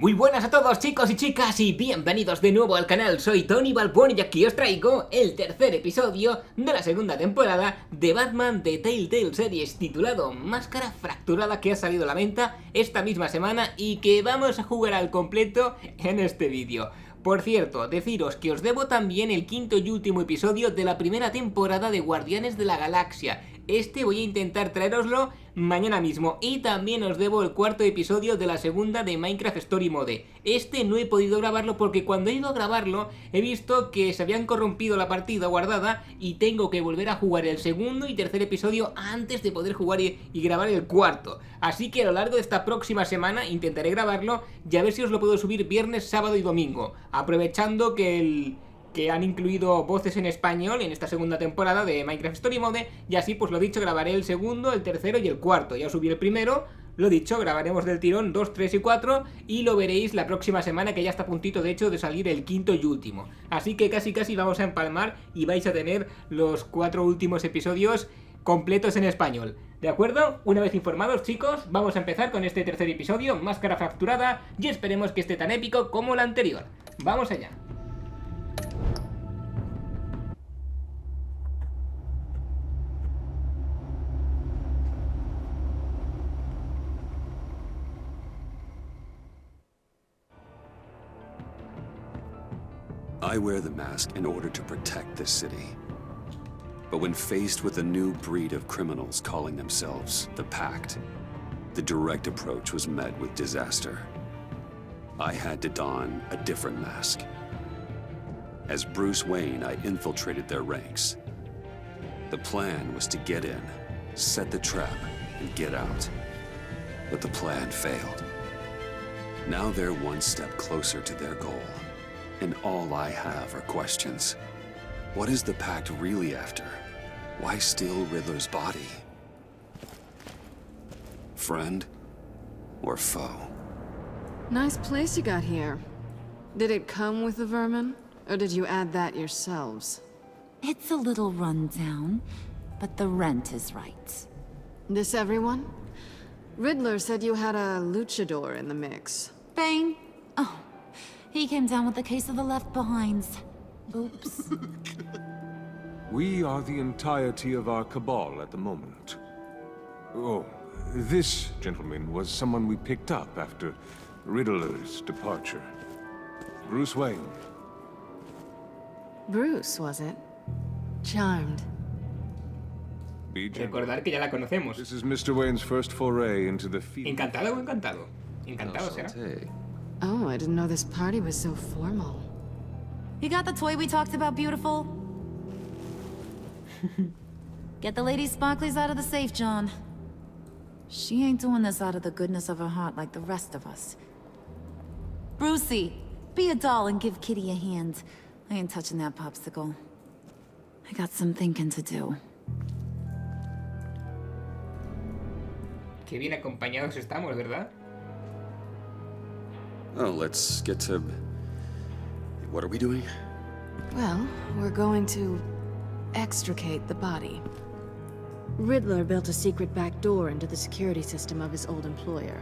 Muy buenas a todos chicos y chicas y bienvenidos de nuevo al canal. Soy Tony Balbón y aquí os traigo el tercer episodio de la segunda temporada de Batman de Telltale Series, titulado Máscara Fracturada, que ha salido a la venta esta misma semana y que vamos a jugar al completo en este vídeo. Por cierto, deciros que os debo también el quinto y último episodio de la primera temporada de Guardianes de la Galaxia. Este voy a intentar traeroslo mañana mismo. Y también os debo el cuarto episodio de la segunda de Minecraft Story Mode. Este no he podido grabarlo porque cuando he ido a grabarlo he visto que se habían corrompido la partida guardada y tengo que volver a jugar el segundo y tercer episodio antes de poder jugar y grabar el cuarto. Así que a lo largo de esta próxima semana intentaré grabarlo y a ver si os lo puedo subir viernes, sábado y domingo, aprovechando que han incluido voces en español en esta segunda temporada de Minecraft Story Mode. Y así, pues lo dicho, grabaré el segundo, el tercero y el cuarto. Ya subí el primero, lo dicho, grabaremos del tirón 2, 3 y 4 y lo veréis la próxima semana, que ya está a puntito de hecho de salir el quinto y último. Así que casi vamos a empalmar y vais a tener los 4 últimos episodios completos en español. ¿De acuerdo? Una vez informados, chicos, vamos a empezar con este tercer episodio, Máscara Fracturada, y esperemos que esté tan épico como el anterior. ¡Vamos allá! I wear the mask in order to protect this city. But when faced with a new breed of criminals calling themselves the Pact, the direct approach was met with disaster. I had to don a different mask. As Bruce Wayne, I infiltrated their ranks. The plan was to get in, set the trap, and get out. But the plan failed. Now they're one step closer to their goal. And all I have are questions. What is the Pact really after? Why steal Riddler's body? Friend or foe? Nice place you got here. Did it come with the vermin? Or did you add that yourselves? It's a little run down, but the rent is right. This everyone? Riddler said you had a luchador in the mix. Bane? Oh, he came down with a case of the left behinds. Oops. We are the entirety of our cabal at the moment. Oh, this gentleman was someone we picked up after Riddler's departure. Bruce Wayne. Bruce, was it? Charmed. Be gentle. Recordar que ya la conocemos. This is Mr. Wayne's first foray into the field. ¿Encantado o encantado? Encantado será. Oh, I didn't know this party was so formal. You got the toy we talked about, beautiful? Get the lady sparklies out of the safe, John. She ain't doing this out of the goodness of her heart like the rest of us. Brucey, be a doll and give Kitty a hand. I ain't touching that popsicle. I got some thinking to do. Qué bien acompañados estamos, ¿verdad? Oh, let's get to... What are we doing? Well, we're going to extricate the body. Riddler built a secret back door into the security system of his old employer.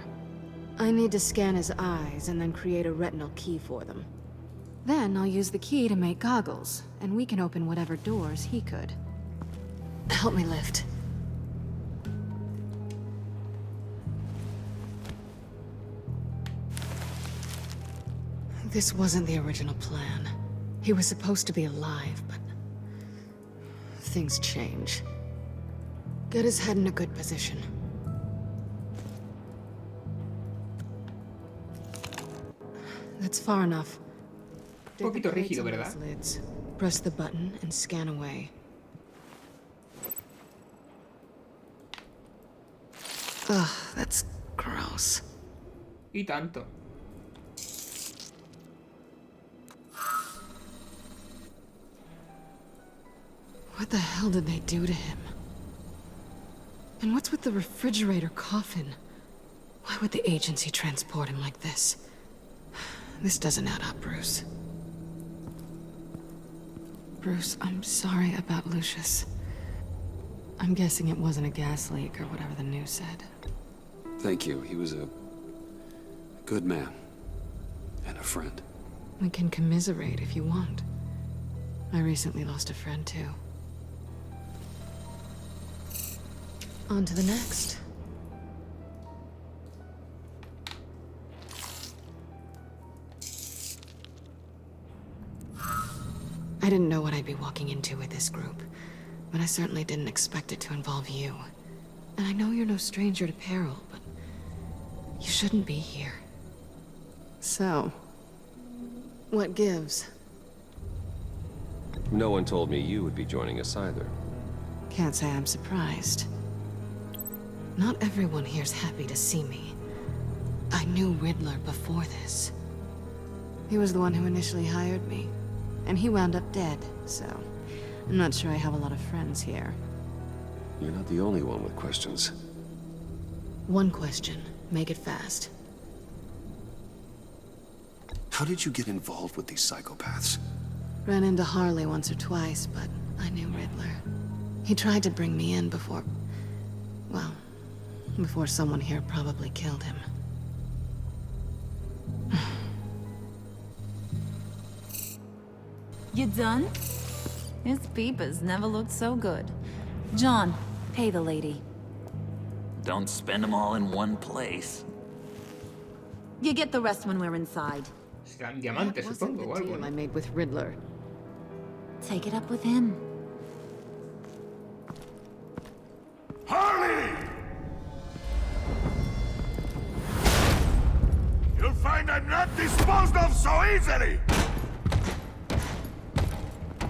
I need to scan his eyes and then create a retinal key for them. Then I'll use the key to make goggles, and we can open whatever doors he could. Help me lift. This wasn't the original plan. He was supposed to be alive, but things change. Get his head in a good position. That's far enough. Un poquito rígido, ¿verdad? Lids. Press the button and scan away. Ugh, that's gross. Y tanto. What the hell did they do to him? And what's with the refrigerator coffin? Why would the agency transport him like this? This doesn't add up, Bruce. Bruce, I'm sorry about Lucius. I'm guessing it wasn't a gas leak or whatever the news said. Thank you. He was a good man. and a friend. We can commiserate if you want. I recently lost a friend too. On to the next. I didn't know what I'd be walking into with this group, but I certainly didn't expect it to involve you. And I know you're no stranger to peril, but you shouldn't be here. So, what gives? No one told me you would be joining us either. Can't say I'm surprised. Not everyone here's happy to see me. I knew Riddler before this. He was the one who initially hired me, and he wound up dead, so I'm not sure I have a lot of friends here. You're not the only one with questions. One question. Make it fast. How did you get involved with these psychopaths? Ran into Harley once or twice, but I knew Riddler. He tried to bring me in before... well, before someone here probably killed him. You done? His peepers never looked so good. John, pay the lady. Don't spend them all in one place. You get the rest when we're inside. Serán diamantes, That wasn't supongo, o the algo. deal I made with Riddler. Take it up with him. Harley! You'll find I'm not disposed of so easily!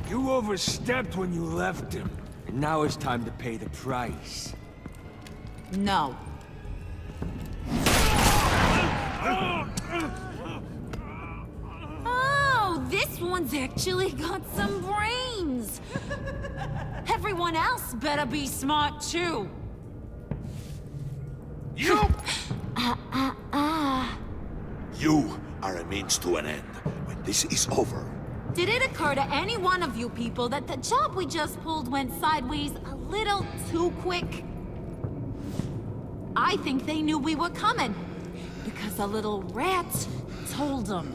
You overstepped when you left him, and now it's time to pay the price. No. Oh, this one's actually got some brains. Everyone else better be smart too. You! You are a means to an end. When this is over, Did it occur to any one of you people that the job we just pulled went sideways a little too quick? I think they knew we were coming, because a little rat told them.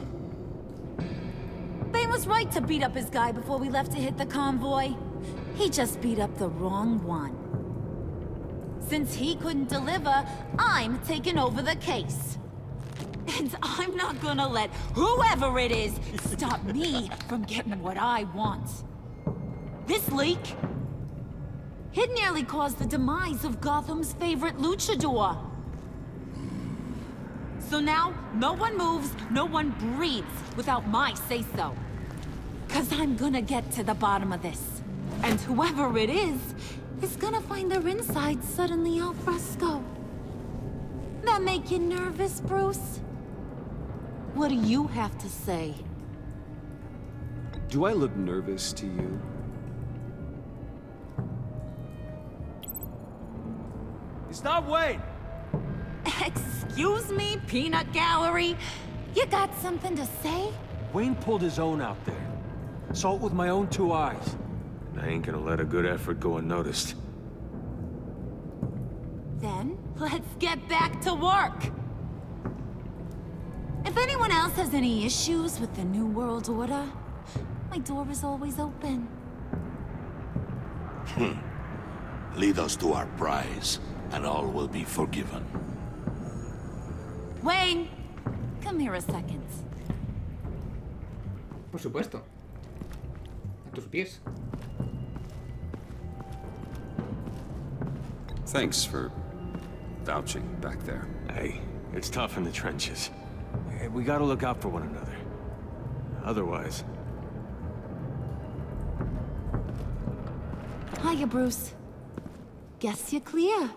They was right to beat up his guy before we left to hit the convoy. He just beat up the wrong one. Since he couldn't deliver, I'm taking over the case. And I'm not gonna let whoever it is stop me from getting what I want. This leak, it nearly caused the demise of Gotham's favorite luchador. So now, no one moves, no one breathes without my say-so. 'Cause I'm gonna get to the bottom of this. And whoever it is gonna find their insides suddenly al fresco. That make you nervous, Bruce? What do you have to say? Do I look nervous to you? Stop waiting! Excuse me, peanut gallery? You got something to say? Wayne pulled his own out there. Saw it with my own two eyes. And I ain't gonna let a good effort go unnoticed. Then, let's get back to work. If anyone else has any issues with the New World Order, my door is always open. lead us to our prize, and all will be forgiven. Wayne, come here a second. Por supuesto. A tus pies. Thanks for vouching back there. Hey, it's tough in the trenches. Hey, we gotta look out for one another. Otherwise... Hiya, Bruce. Guess you're clear.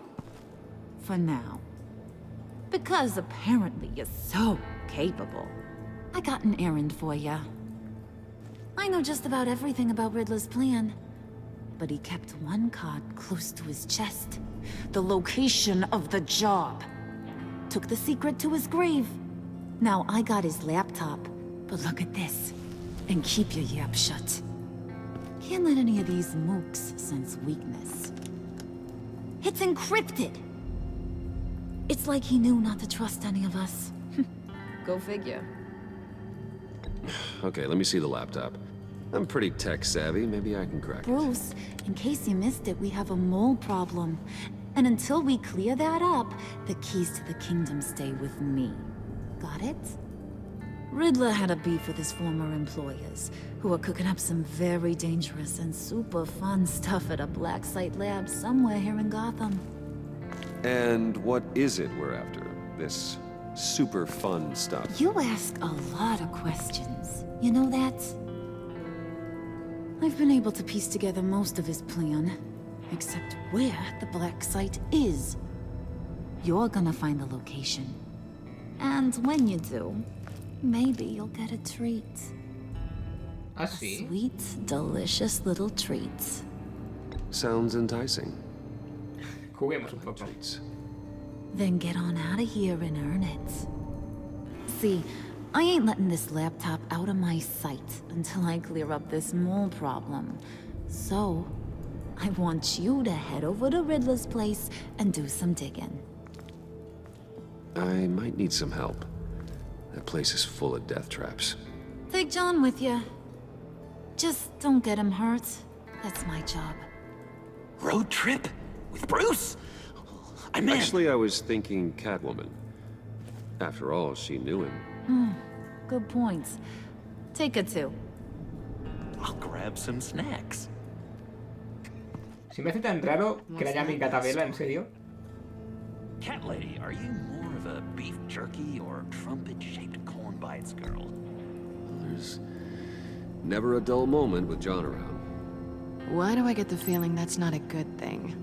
For now. Because apparently you're so capable. I got an errand for ya. I know just about everything about Riddler's plan. But he kept one card close to his chest. The location of the job. Took the secret to his grave. Now I got his laptop. But look at this. And keep your yap shut. Can't let any of these mooks sense weakness. It's encrypted. It's like he knew not to trust any of us. Go figure. Okay, let me see the laptop. I'm pretty tech-savvy. Maybe I can crack it. Bruce, in case you missed it, we have a mole problem. And until we clear that up, the keys to the kingdom stay with me. Got it? Riddler had a beef with his former employers, who are cooking up some very dangerous and super fun stuff at a black site lab somewhere here in Gotham. And what is it we're after? This super fun stuff? You ask a lot of questions. You know that? I've been able to piece together most of his plan, except where the black site is. You're gonna find the location. And when you do, maybe you'll get a treat. ¿Ah, sí? Sweet, delicious little treat. Sounds enticing. Juguemos un poco. Treats. Then get on out of here and earn it. See, I ain't letting this laptop out of my sight until I clear up this mole problem. So, I want you to head over to Riddler's place and do some digging. I might need some help. That place is full of death traps. Take John with you. Just don't get him hurt. That's my job. Road trip? With Bruce? I'm in. Actually, I was thinking Catwoman. After all, she knew him. Good points. Take it too. I'll grab some snacks. Si me hace tan raro que la llamen Gatabela, ¿en serio? Cat lady, are you more of a beef jerky or trumpet-shaped corn bites girl? There's never a dull moment with John around. Why do I get the feeling that's not a good thing?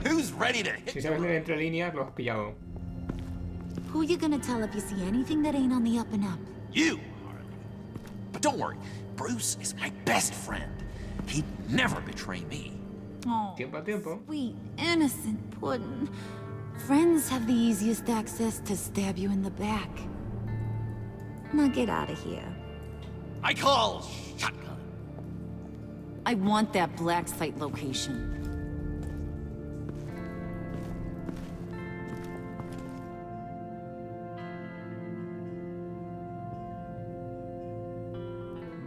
Who's ready to hit? Si sabes leer entre líneas, lo has pillado. Who you gonna tell if you see anything that ain't on the up and up? You, Harley. But don't worry, Bruce is my best friend. He'd never betray me. Oh, Tiempo a tiempo. sweet, innocent puddin'. Friends have the easiest access to stab you in the back. Now get out of here. I call shotgun. I want that black site location.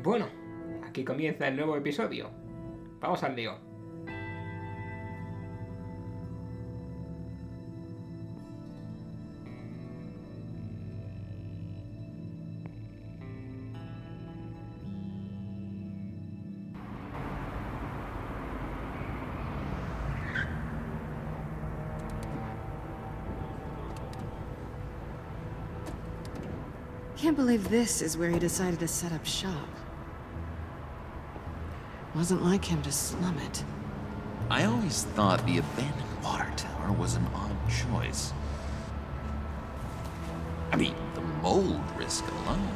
Bueno, aquí comienza el nuevo episodio. Vamos al lío. Can't believe this is where he decided to set up shop. Wasn't like him to slum it. I always thought the abandoned water tower was an odd choice. I mean, the mold risk alone.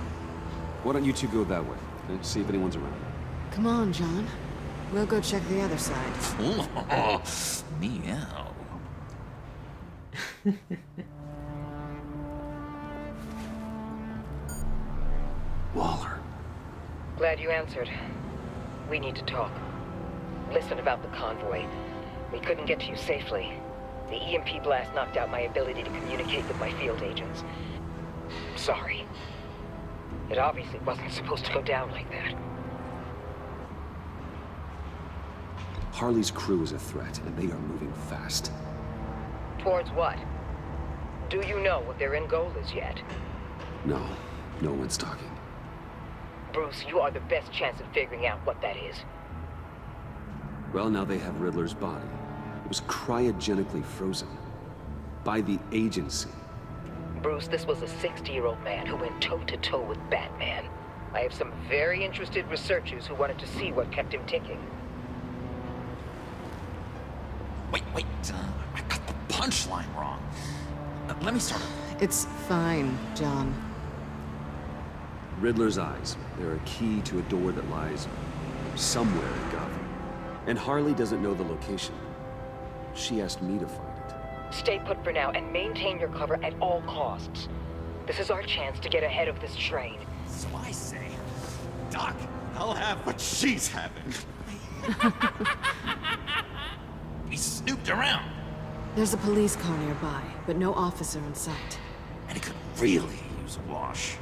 Why don't you two go that way? And see if anyone's around. Come on, John. We'll go check the other side. Oh, meow. Waller. Glad you answered. We need to talk. Listen about the convoy. We couldn't get to you safely. The EMP blast knocked out my ability to communicate with my field agents. Sorry. It obviously wasn't supposed to go down like that. Harley's crew is a threat, and they are moving fast. Towards what? Do you know what their end goal is yet? No, no one's talking. Bruce, you are the best chance at figuring out what that is. Well, now they have Riddler's body. It was cryogenically frozen. By the agency. Bruce, this was a 60-year-old man who went toe-to-toe with Batman. I have some very interested researchers who wanted to see what kept him ticking. Wait, I got the punchline wrong. Let me start over. It's fine, John. Riddler's eyes. They're a key to a door that lies somewhere in Gotham. And Harley doesn't know the location. She asked me to find it. Stay put for now and maintain your cover at all costs. This is our chance to get ahead of this train. So I say, Doc, I'll have what she's having. We snooped around. There's a police car nearby, but no officer in sight. And it could really use a wash.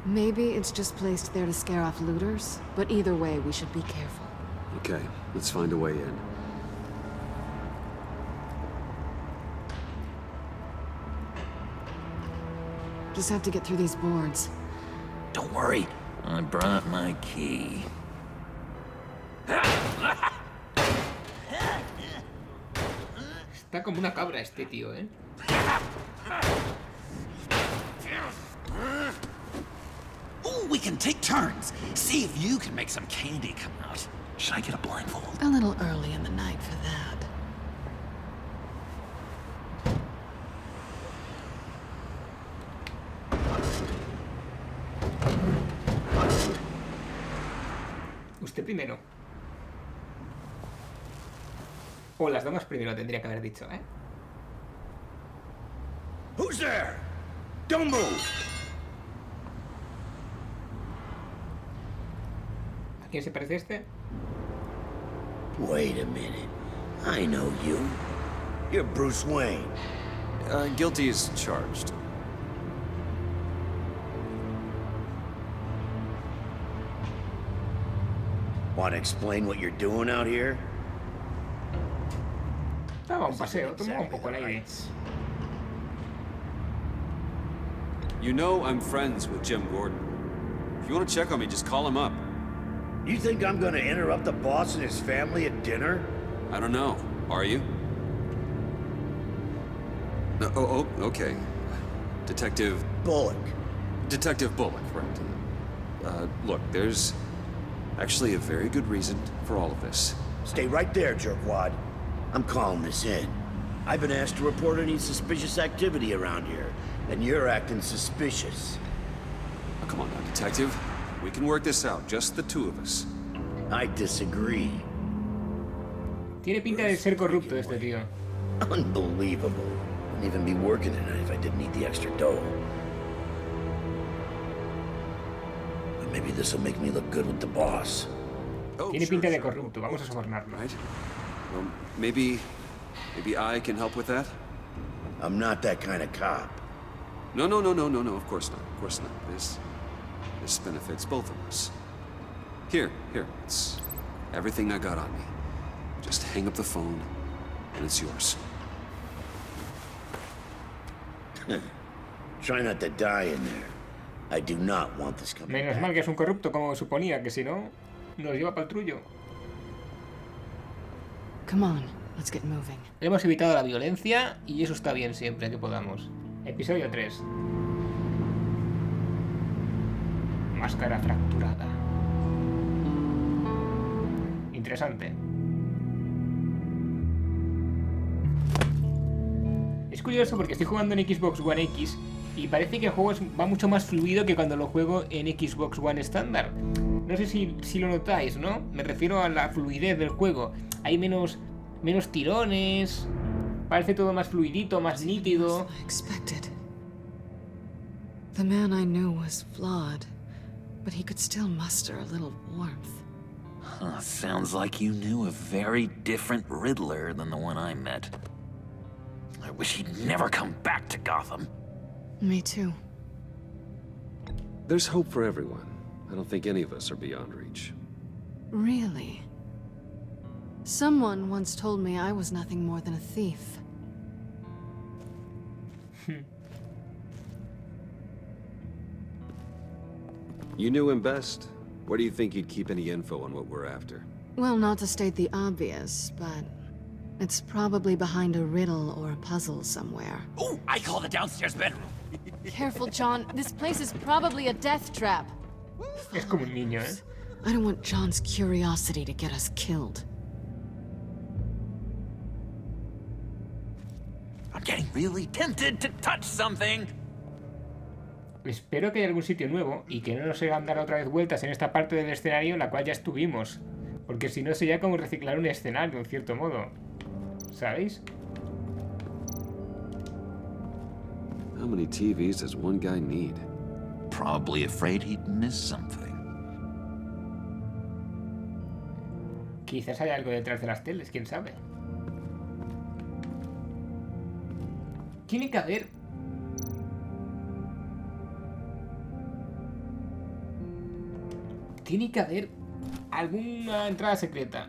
Maybe it's just placed there to scare off looters, but either way, we should be careful. Okay, let's find a way in. Just have to get through these boards. Don't worry, I brought my key. Está como una cabra este tío, ¿eh? Ooh, we can take turns. See if you can make some candy come out. Should I get a blindfold? A little early in the night for that. Usted primero. O las damas primero tendría que haber dicho, ¿eh? Who's there? Don't move! ¿A quién se parece este? Wait a minute. I know you. You're Bruce Wayne. Guilty as charged. Want to explain what you're doing out here? Daba un paseo, toma un poco el aire. You know I'm friends with Jim Gordon. If you want to check on me, just call him up. You think I'm gonna interrupt the boss and his family at dinner? I don't know. Are you? No, oh, okay. Detective Bullock. Detective Bullock, right. Look, there's actually a very good reason for all of this. Stay right there, jerkwad. I'm calling this in. I've been asked to report any suspicious activity around here, and you're acting suspicious. Oh, come on now, Detective. We can work this out, just the two of us. I disagree. Tiene pinta de ser corrupto este tío. Unbelievable. Wouldn't even be working tonight if I didn't need the extra dough. But maybe this'll make me look good with the boss. Oh, Tiene pinta de corrupto, vamos a sobornarlo. Right? Well, maybe I can help with that? I'm not that kind of cop. No, of course not. Of course not. This benefits both of us. Here, it's everything I got on me. Just hang up the phone, and it's yours. Try not to die in there. I do not want this coming Menos back. mal que es un corrupto como suponía, que si no, nos lleva para el trullo. Come on, let's get moving. Hemos evitado la violencia y eso está bien siempre que podamos. Episodio 3. Máscara fracturada. Interesante. Es curioso porque estoy jugando en Xbox One X y parece que el juego va mucho más fluido que cuando lo juego en Xbox One estándar. No sé si lo notáis, ¿no? Me refiero a la fluidez del juego. Hay menos tirones. Parece todo más fluidito, más nítido. The man I knew was flawed, but he could still muster a little warmth. Huh, sounds like you knew a very different Riddler than the one I met. I wish he'd never come back to Gotham. Me too. There's hope for everyone. I don't think any of us are beyond reach. Really? Someone once told me I was nothing more than a thief. You knew him best. Where do you think you'd keep any info on what we're after? Well, not to state the obvious, but it's probably behind a riddle or a puzzle somewhere. Oh, I call the downstairs bedroom. Careful, John. This place is probably a death trap. Es como un niño, ¿eh? I don't want John's curiosity to get us killed. I'm getting really tempted to touch something. Espero que haya algún sitio nuevo y que no nos hagan dar otra vez vueltas en esta parte del escenario en la cual ya estuvimos. Porque si no sería como reciclar un escenario, en cierto modo. ¿Sabéis? How many TVs does one guy need? Probably afraid he'd miss something. Quizás haya algo detrás de las teles, quién sabe. Tiene que haber... Tiene que haber alguna entrada secreta.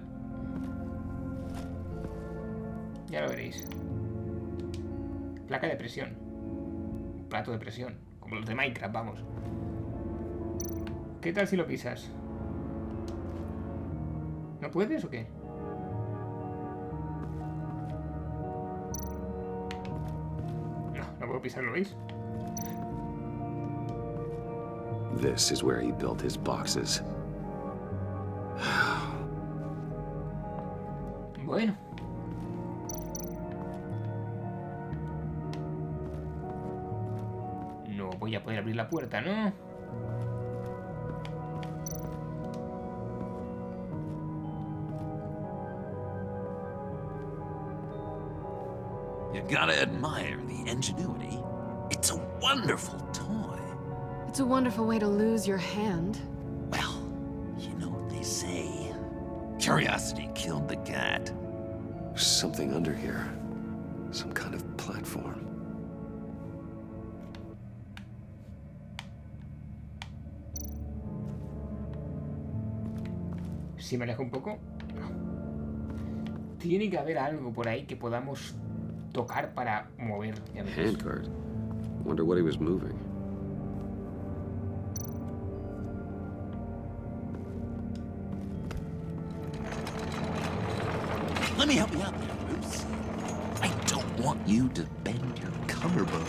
Ya lo veréis. Placa de presión. Plato de presión. Como los de Minecraft, vamos. ¿Qué tal si lo pisas? ¿No puedes o qué? No puedo pisarlo, ¿veis? This is where he built his boxes. Bueno. No voy a poder abrir la puerta, ¿no? You gotta admire the ingenuity. It's a wonderful toy. It's a wonderful way to lose your hand. Well, you know what they say. Curiosity killed the cat. There's something under here. Some kind of platform. Si me alejo un poco. No. Tiene que haber algo por ahí que podamos tocar para mover. Handcart. Wonder what he was moving. Let me help you out there, Bruce. I don't want you to bend your collarbone.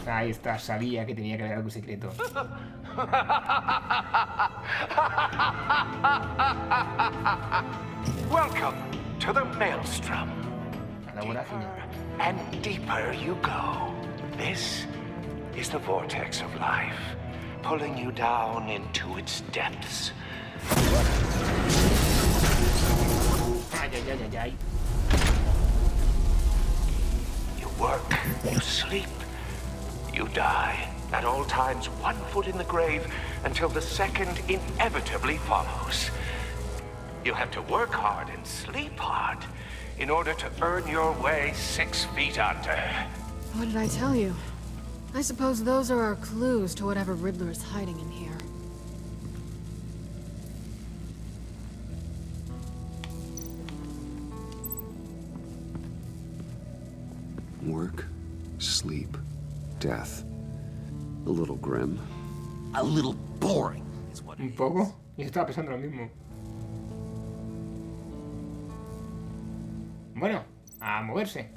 Ahí está, sabía que tenía que haber algo secreto. Welcome to the maelstrom. A la vorágine. And deeper you go. This is the vortex of life, pulling you down into its depths. Ay, ay, ay, ay, ay. You work, you sleep, you die. At all times, 1 foot in the grave until the second inevitably follows. You have to work hard and sleep hard in order to earn your way 6 feet under. What did I tell you? I suppose those are our clues to whatever Riddler is hiding in here. Work, sleep, death. A little grim. A little boring is what it Un is. poco. Y estaba pensando lo mismo. Bueno, a moverse.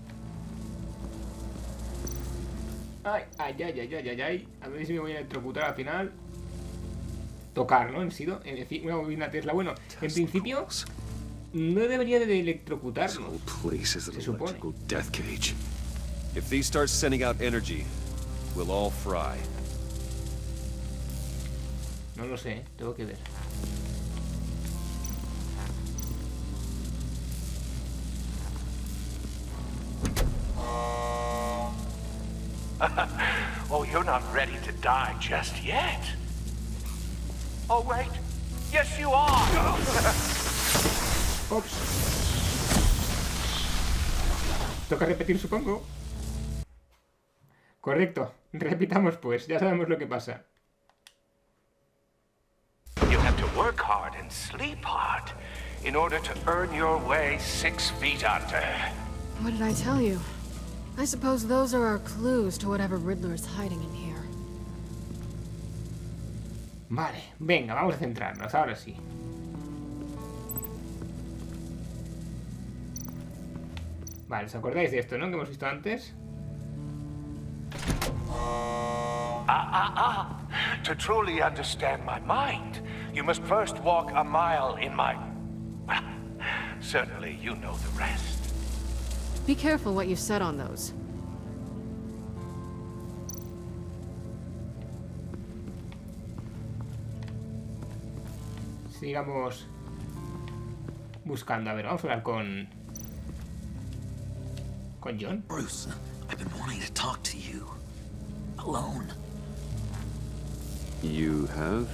Ay, ay, ay, ay, ay, ay, ay. A ver si me voy a electrocutar al final. Tocar, ¿no? En decir, una bobina Tesla. Bueno, en principio no debería de electrocutarnos. Se supone. Death cage. If these start sending out energy, we'll all fry. No lo sé, tengo que ver. Oh, you're not ready to die just yet. Oh, wait. Yes, you are. Ops. Toca repetir, supongo. Correcto. Repitamos pues. Ya sabemos lo que pasa. You have to work hard and sleep hard in order to earn your way 6 feet under. What did I tell you? I suppose those are our clues to whatever Riddler is hiding in here. Vale, venga, vamos a centrarnos, ahora sí. Vale, ¿os acordáis de esto, no? Que hemos visto antes. To truly understand my mind, you must first walk a mile in my... Well, certainly you know the rest. Be careful what you said on those. Sigamos buscando. A ver, vamos a hablar con John. Bruce, I've been wanting to talk to you. Alone. You have?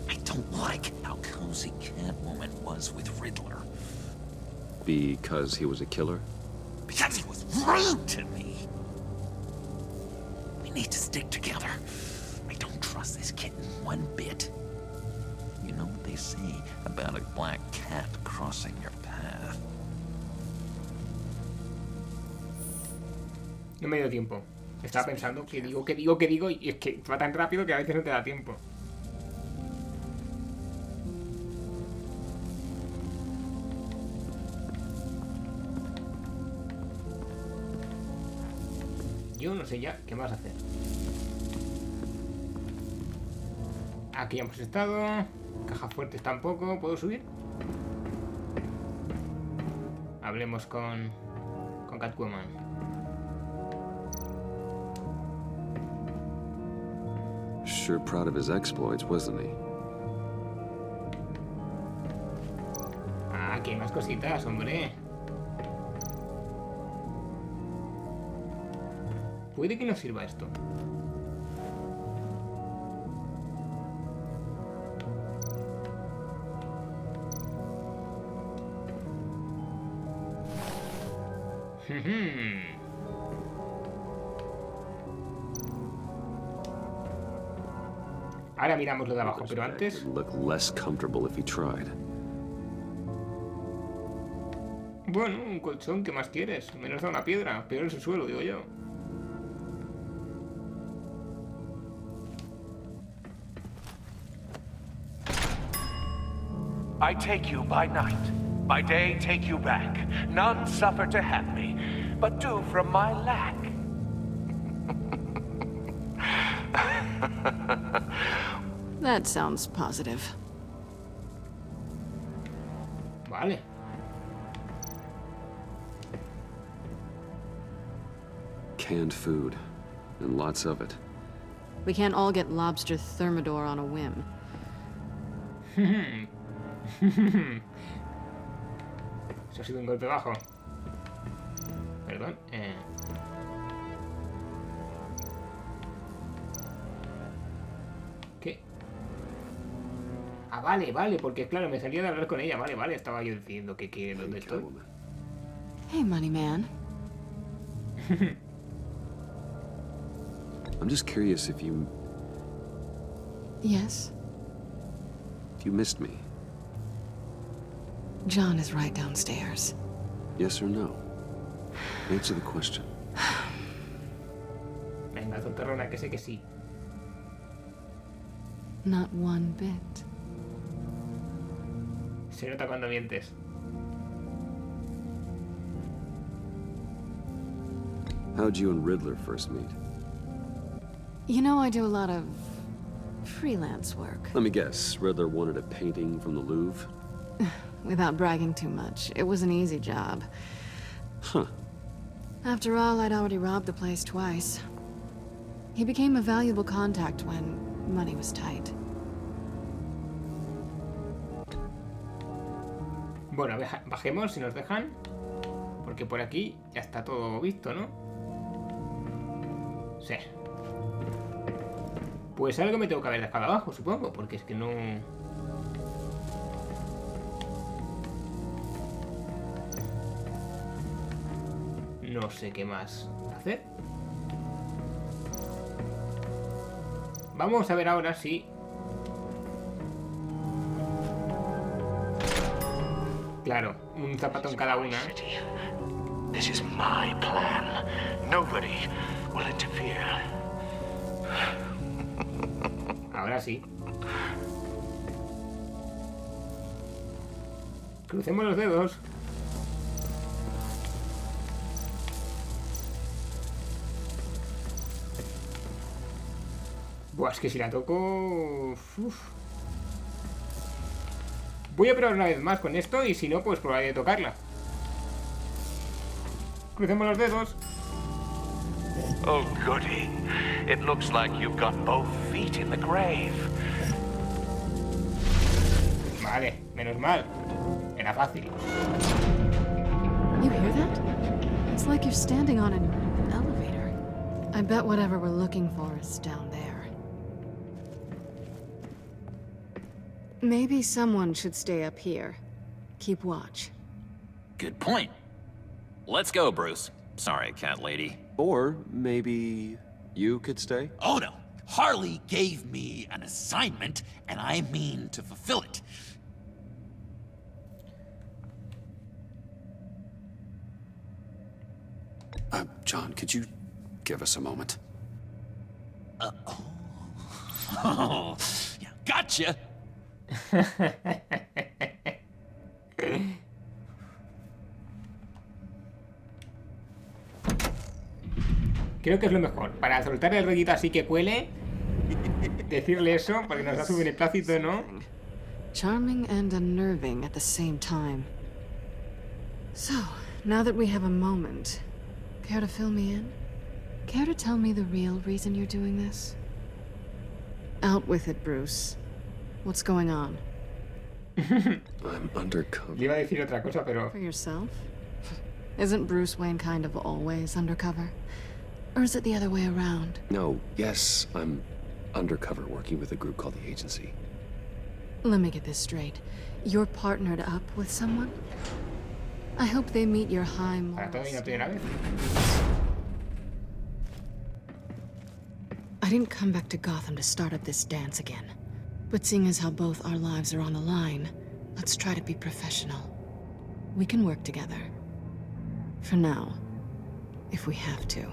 I don't like how cozy Catwoman was with Riddler. Because he was a killer? Because he was rude to me. We need to stick together. I don't trust this kitten one bit. You know what they say about a black cat crossing your path? No me dio tiempo. Estaba pensando que digo, y es que va tan rápido que a veces no te da tiempo. Yo no sé ya qué más hacer. Aquí ya hemos estado. Cajas fuertes tampoco. ¿Puedo subir? Hablemos con Catwoman. Sure proud of his exploits, wasn't he? Ah, aquí hay más cositas, hombre. Puede que nos sirva esto. Ahora miramos lo de abajo, pero antes... Look less comfortable if he tried. Bueno, un colchón, ¿qué más quieres? Menos da una piedra, peor es el suelo, digo yo. I take you by night. By day take you back. None suffer to have me, but do from my lack. That sounds positive. Vale. Canned food, and lots of it. We can't all get lobster thermidor on a whim. Eso ha sido un golpe bajo. Perdón. ¿Qué? Ah, vale, porque claro, me salía de hablar con ella. Vale, estaba yo diciendo que ¿dónde estoy? Hey, money man. I'm just curious if you... Yes? If you missed me. John is right downstairs. Yes or no? Answer the question. Venga, tontorrona, que sé que sí. Not one bit. Se nota cuando mientes. How'd you and Riddler first meet? You know, I do a lot of freelance work. Let me guess, Riddler wanted a painting from the Louvre? Without bragging too much, it was an easy job. Huh. After all, I'd already robbed the place twice. He became a valuable contact when money was tight. Bueno, bajemos si nos dejan. Porque por aquí ya está todo visto, ¿no? Sí. Pues algo me tengo que haber dejado abajo, supongo, porque es que no... No sé qué más hacer. Vamos a ver ahora si... Claro, un zapato en cada una. This is my plan. Nobody will interfere. Ahora sí. Crucemos los dedos. Buah, es que si la toco... Uf. Voy a probar una vez más con esto y si no, pues probaré tocarla. Crucemos los dedos. Oh, goody. It looks like you've got both feet in the grave. Vale, menos mal. Era fácil. You hear that? It's like you're standing on an elevator. I bet whatever we're looking for is down there. Maybe someone should stay up here. Keep watch. Good point. Let's go, Bruce. Sorry, cat lady. Or maybe you could stay? Oh no. Harley gave me an assignment, and I mean to fulfill it. John, could you give us a moment? Oh, yeah, gotcha. Creo que es lo mejor. Para soltar el rollito así que cuele, decirle eso, porque nos da su beneplácito, ¿no? Charming and unnerving at the same time. So, now that we have a moment, care to fill me in? Care to tell me the real reason you're doing this? Out with it, Bruce. What's going on? I'm undercover. Le iba a decir otra cosa, pero... For yourself? Isn't Bruce Wayne kind of always undercover? Or is it the other way around? No, yes, I'm undercover working with a group called the Agency. Let me get this straight. You're partnered up with someone? I hope they meet your high Para todo y morals. la primera vez. I didn't come back to Gotham to start up this dance again. But seeing as how both our lives are on the line, let's try to be professional. We can work together. For now. If we have to.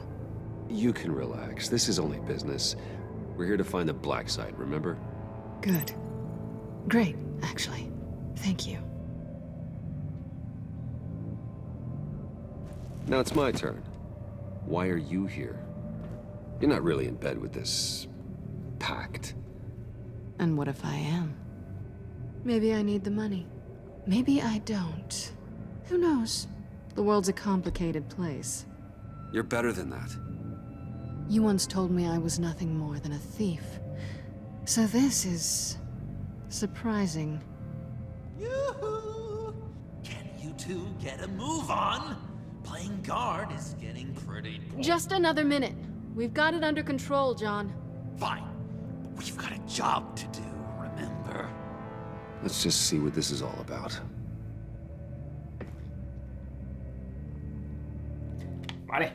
You can relax. This is only business. We're here to find the black side, remember? Good. Great, actually. Thank you. Now it's my turn. Why are you here? You're not really in bed with this... pact. And what if I am? Maybe I need the money. Maybe I don't. Who knows? The world's a complicated place. You're better than that. You once told me I was nothing more than a thief. So this is... surprising. Yoo-hoo! Can you two get a move on? Playing guard is getting pretty... Just another minute. We've got it under control, John. Fine. But we've got a job to do, remember? Let's just see what this is all about. Vale.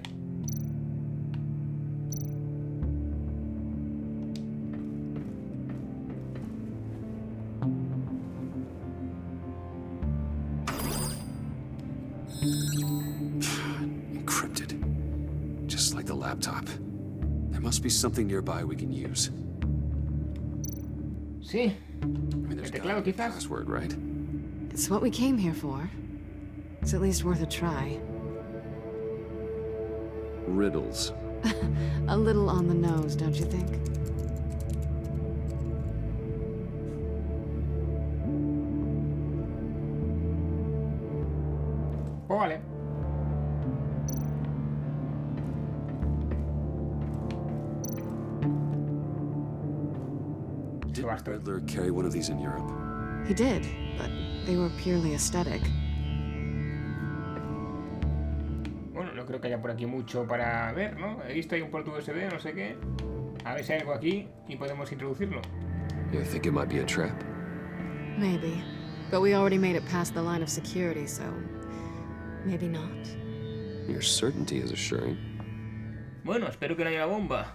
Encrypted. Just like the laptop. There must be something nearby we can use. Sí. I mean, there's El gotta teclado, be a quizás. password, right? It's what we came here for. It's at least worth a try. Riddles. A little on the nose, don't you think? Oh, vale. Did Riddler carry one of these in Europe? He did, but they were purely aesthetic. Bueno, no creo que haya por aquí mucho para ver, ¿no? He visto ahí un puerto USB, no sé qué. A ver si hay algo aquí y podemos introducirlo. You think it might be a trap? Maybe. But we already made it past the line of security, so... maybe not. Your certainty is assuring. Bueno, espero que no haya bomba.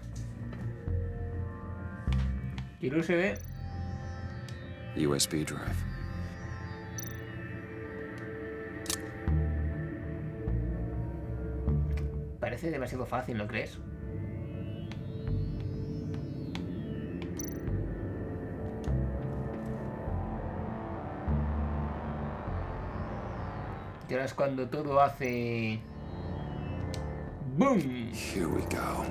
¿Y el USB? USB drive. Parece demasiado fácil, ¿no crees? Y ahora es cuando todo hace... ¡Boom! Here we go.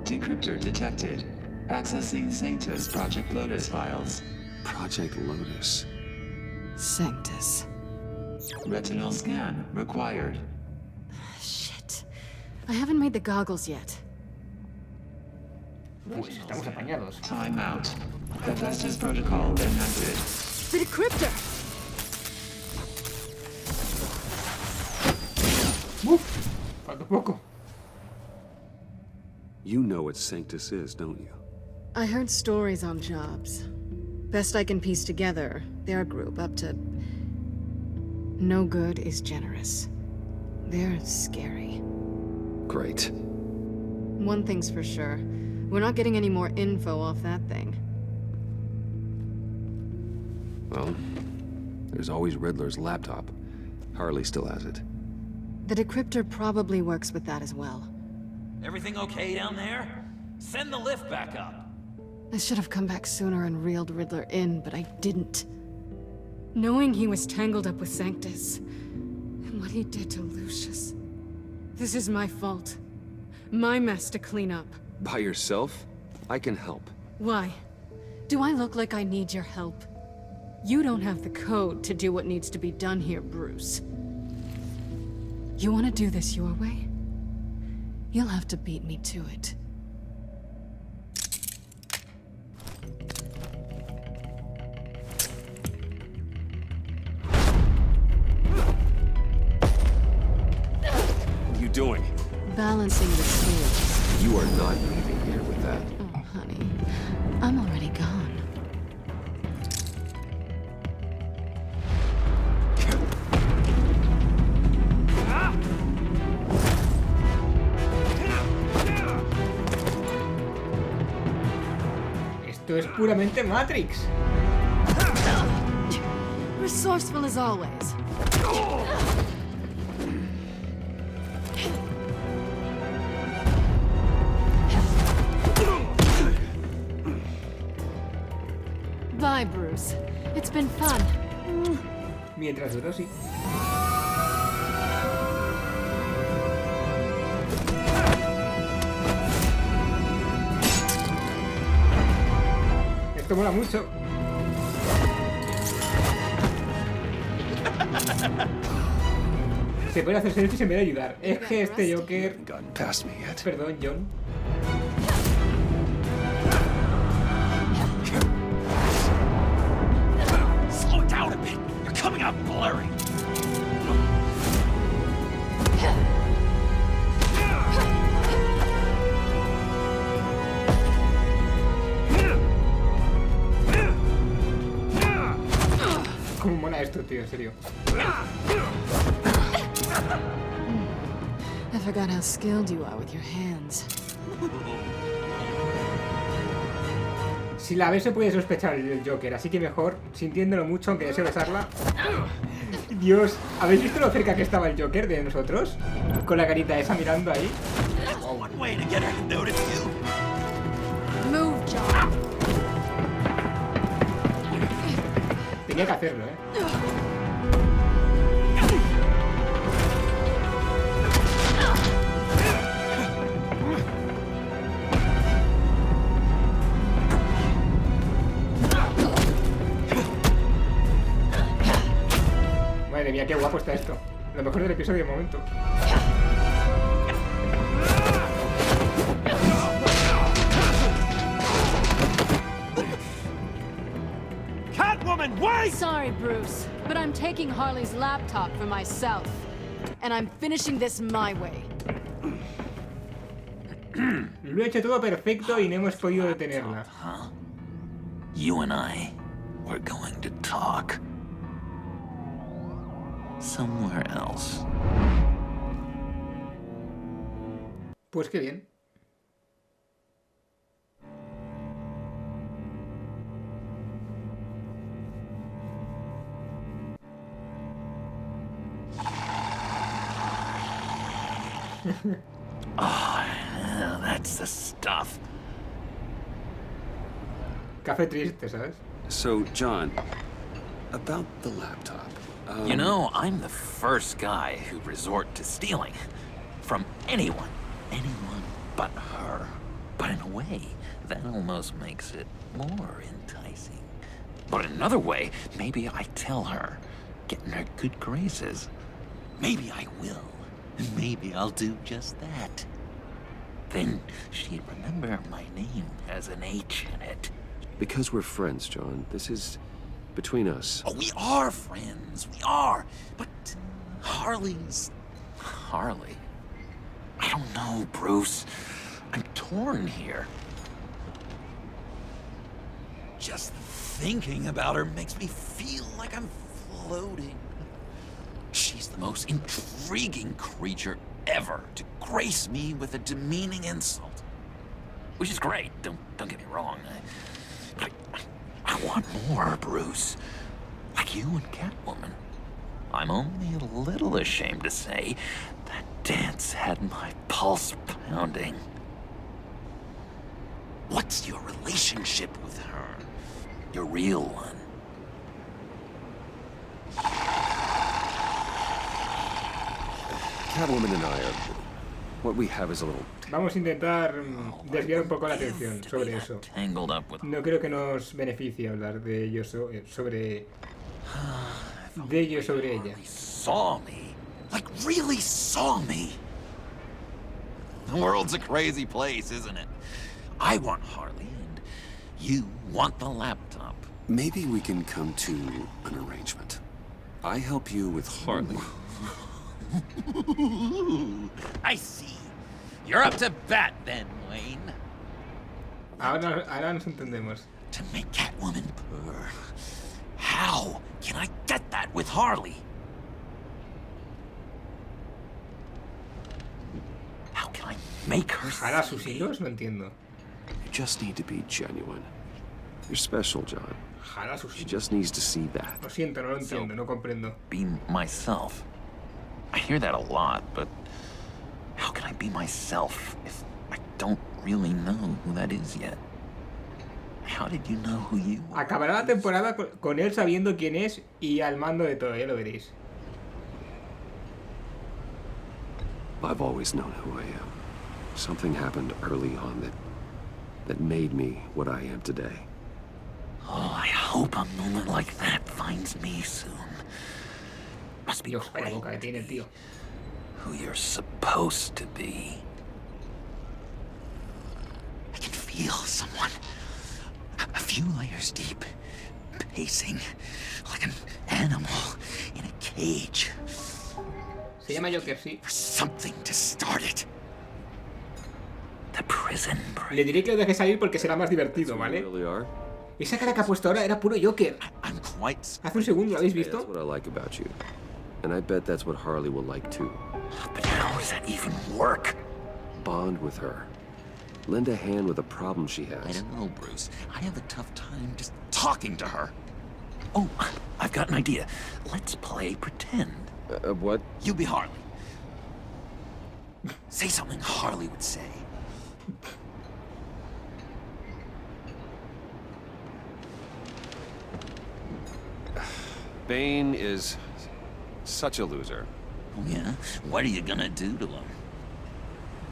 Decryptor detected. Accessing Sanctus Project Lotus files. Project Lotus. Sanctus. Retinal scan required. Shit. I haven't made the goggles yet. Pues estamos apañados. Time out. Hephaestus protocol enacted. The decryptor! Falta poco. You know what Sanctus is, don't you? I heard stories on jobs. Best I can piece together, they're a group up to... No good is generous. They're scary. Great. One thing's for sure. We're not getting any more info off that thing. Well, there's always Riddler's laptop. Harley still has it. The decryptor probably works with that as well. Everything okay down there? Send the lift back up. I should have come back sooner and reeled Riddler in, but I didn't. Knowing he was tangled up with Sanctus, and what he did to Lucius. This is my fault. My mess to clean up. By yourself? I can help. Why? Do I look like I need your help? You don't have the code to do what needs to be done here, Bruce. You want to do this your way? You'll have to beat me to it. What are you doing? Balancing the scales. You are not leaving here with that. Oh, honey. I'm already gone. Esto es puramente Matrix. Resourceful as always. Bye, Bruce. It's been fun. Mientras duró, sí. Esto mola mucho. Se puede hacer selfies en vez de ayudar. Es que este Joker... Perdón, John. Slow it down a bit. You're coming out blurry. Cómo mola esto, tío, en serio. I forgot how skilled you are with your hands. Si la ves se puede sospechar el Joker, así que mejor, sintiéndolo mucho, aunque deseo besarla. Dios, ¿habéis visto lo cerca que estaba el Joker de nosotros? Con la carita esa mirando ahí. Move, John. Tenía que hacerlo, Madre mía, qué guapo está esto. Lo mejor del episodio de momento. Catwoman, wait! Sorry, Bruce, but I'm taking Harley's laptop for myself. And I'm finishing this my way. Lo he hecho todo perfecto y no hemos podido detenerla. Huh? You and I, we're going to talk. Somewhere else. Pues qué bien. Oh, that's the stuff. Café triste, ¿sabes? So, John, about the laptop. You know, I'm the first guy who resort to stealing. From anyone. Anyone but her. But in a way, that almost makes it more enticing. But in another way, maybe I tell her, get in her good graces. Maybe I will. Maybe I'll do just that. Then she'd remember my name has an H in it. Because we're friends, John. This is between us. Oh, we are friends. We are. But Harley's... Harley? I don't know, Bruce. I'm torn here. Just thinking about her makes me feel like I'm floating. She's the most intriguing creature ever to grace me with a demeaning insult. Which is great, don't get me wrong. But I want more, Bruce. Like you and Catwoman. I'm only a little ashamed to say that dance had my pulse pounding. What's your relationship with her? Your real one? Catwoman and I are... What we have is a little... Vamos a intentar desviar un poco la atención sobre eso. No creo que nos beneficie hablar de ello sobre ella. Saw me. Like really saw me. The world's a crazy place, isn't it? I want Harley and you want the laptop. Maybe we can come to an arrangement. I help you with Harley. I see. You're up to bat then, Wayne. Ahora nos entendemos. To make Catwoman purr. How can I get that with Harley? How can I make her ¿Jala sus hilos? No entiendo. You just need to be genuine. You're special, John. Jala sus hilos. She just needs to see that. Lo siento, no lo entiendo, no comprendo. Be myself. I hear that a lot, but how can I be myself if I don't really know who that is yet? How did you know who you were? Acabará la temporada con él sabiendo quién es y al mando de todo, ya lo veréis. I've always known who I am. Something happened early on that made me what I am today. Oh, I hope a moment like that finds me soon. Must be Dios, vaya boca que tiene el tío. Who you're supposed to be. I can feel someone a few layers deep, pacing like an animal in a cage. Se llama Joker, sí. For something to start it. The prison break. Le diré que lo deje salir porque será más divertido, ¿vale? Esa cara que ha puesto ahora era puro Joker. Hace un segundo, ¿lo habéis visto? That's what I like about you. And I bet that's what Harley will like too. But how does that even work? Bond with her. Lend a hand with a problem she has. I don't know, Bruce. I have a tough time just talking to her. Oh, I've got an idea. Let's play pretend. What? You be Harley. Say something Harley would say. Bane is such a loser. Oh, yeah? What are you gonna do to him?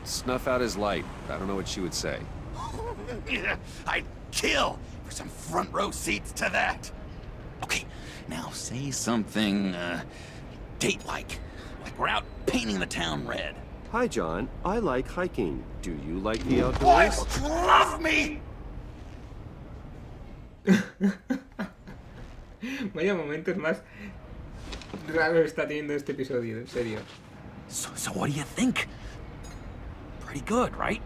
Snuff out his light. I don't know what she would say. I'd kill for some front row seats to that. Okay, now say something, date-like. Like we're out painting the town red. Hi, John. I like hiking. Do you like the outdoors? Boys, love me! Vaya momentos más raros está teniendo este episodio, en serio. So what do you think? Pretty good, right?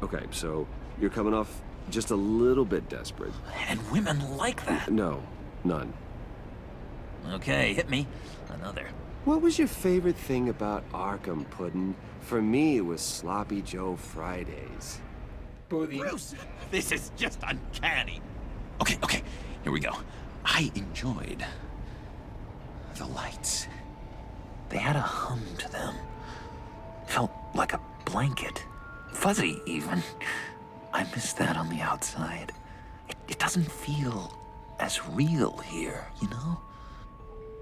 Okay, so you're coming off just a little bit desperate. And women like that. No, none. Okay, hit me. Another. What was your favorite thing about Arkham, Puddin'? For me, it was Sloppy Joe Fridays. Pudding. Bruce, this is just uncanny. Okay, here we go. I enjoyed the lights. They had a hum to them. Felt like a blanket. Fuzzy, even. I miss that on the outside. It doesn't feel as real here, you know?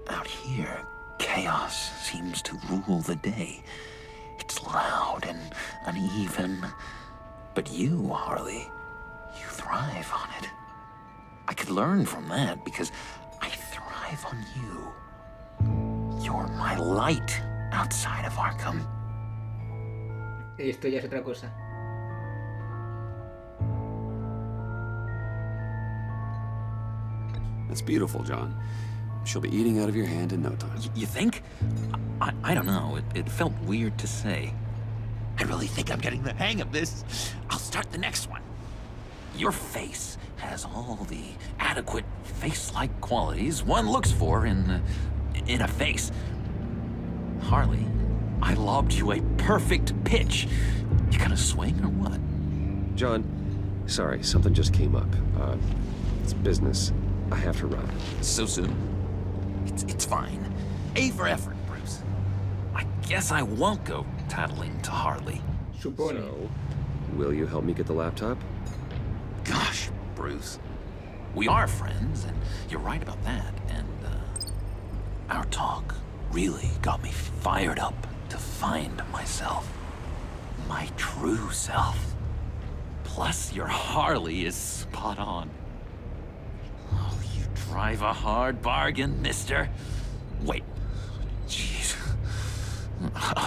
Out here, chaos seems to rule the day. It's loud and uneven. But you, Harley, you thrive on it. I could learn from that because I thrive on you. You're my light outside of Arkham. Esto ya es otra cosa. That's beautiful, John. She'll be eating out of your hand in no time. You think? I don't know. It felt weird to say. I really think I'm getting the hang of this. I'll start the next one. Your face has all the adequate face-like qualities one looks for in a face. Harley, I lobbed you a perfect pitch. You gonna swing or what? John, sorry, something just came up. It's business. I have to run. So soon? It's fine. A for effort, Bruce. I guess I won't go tattling to Harley. Supone. So, will you help me get the laptop? Gosh, Bruce. We are friends, and you're right about that. And, our talk really got me fired up to find myself. My true self. Plus, your Harley is spot on. Oh, you drive a hard bargain, mister. Wait. Jeez.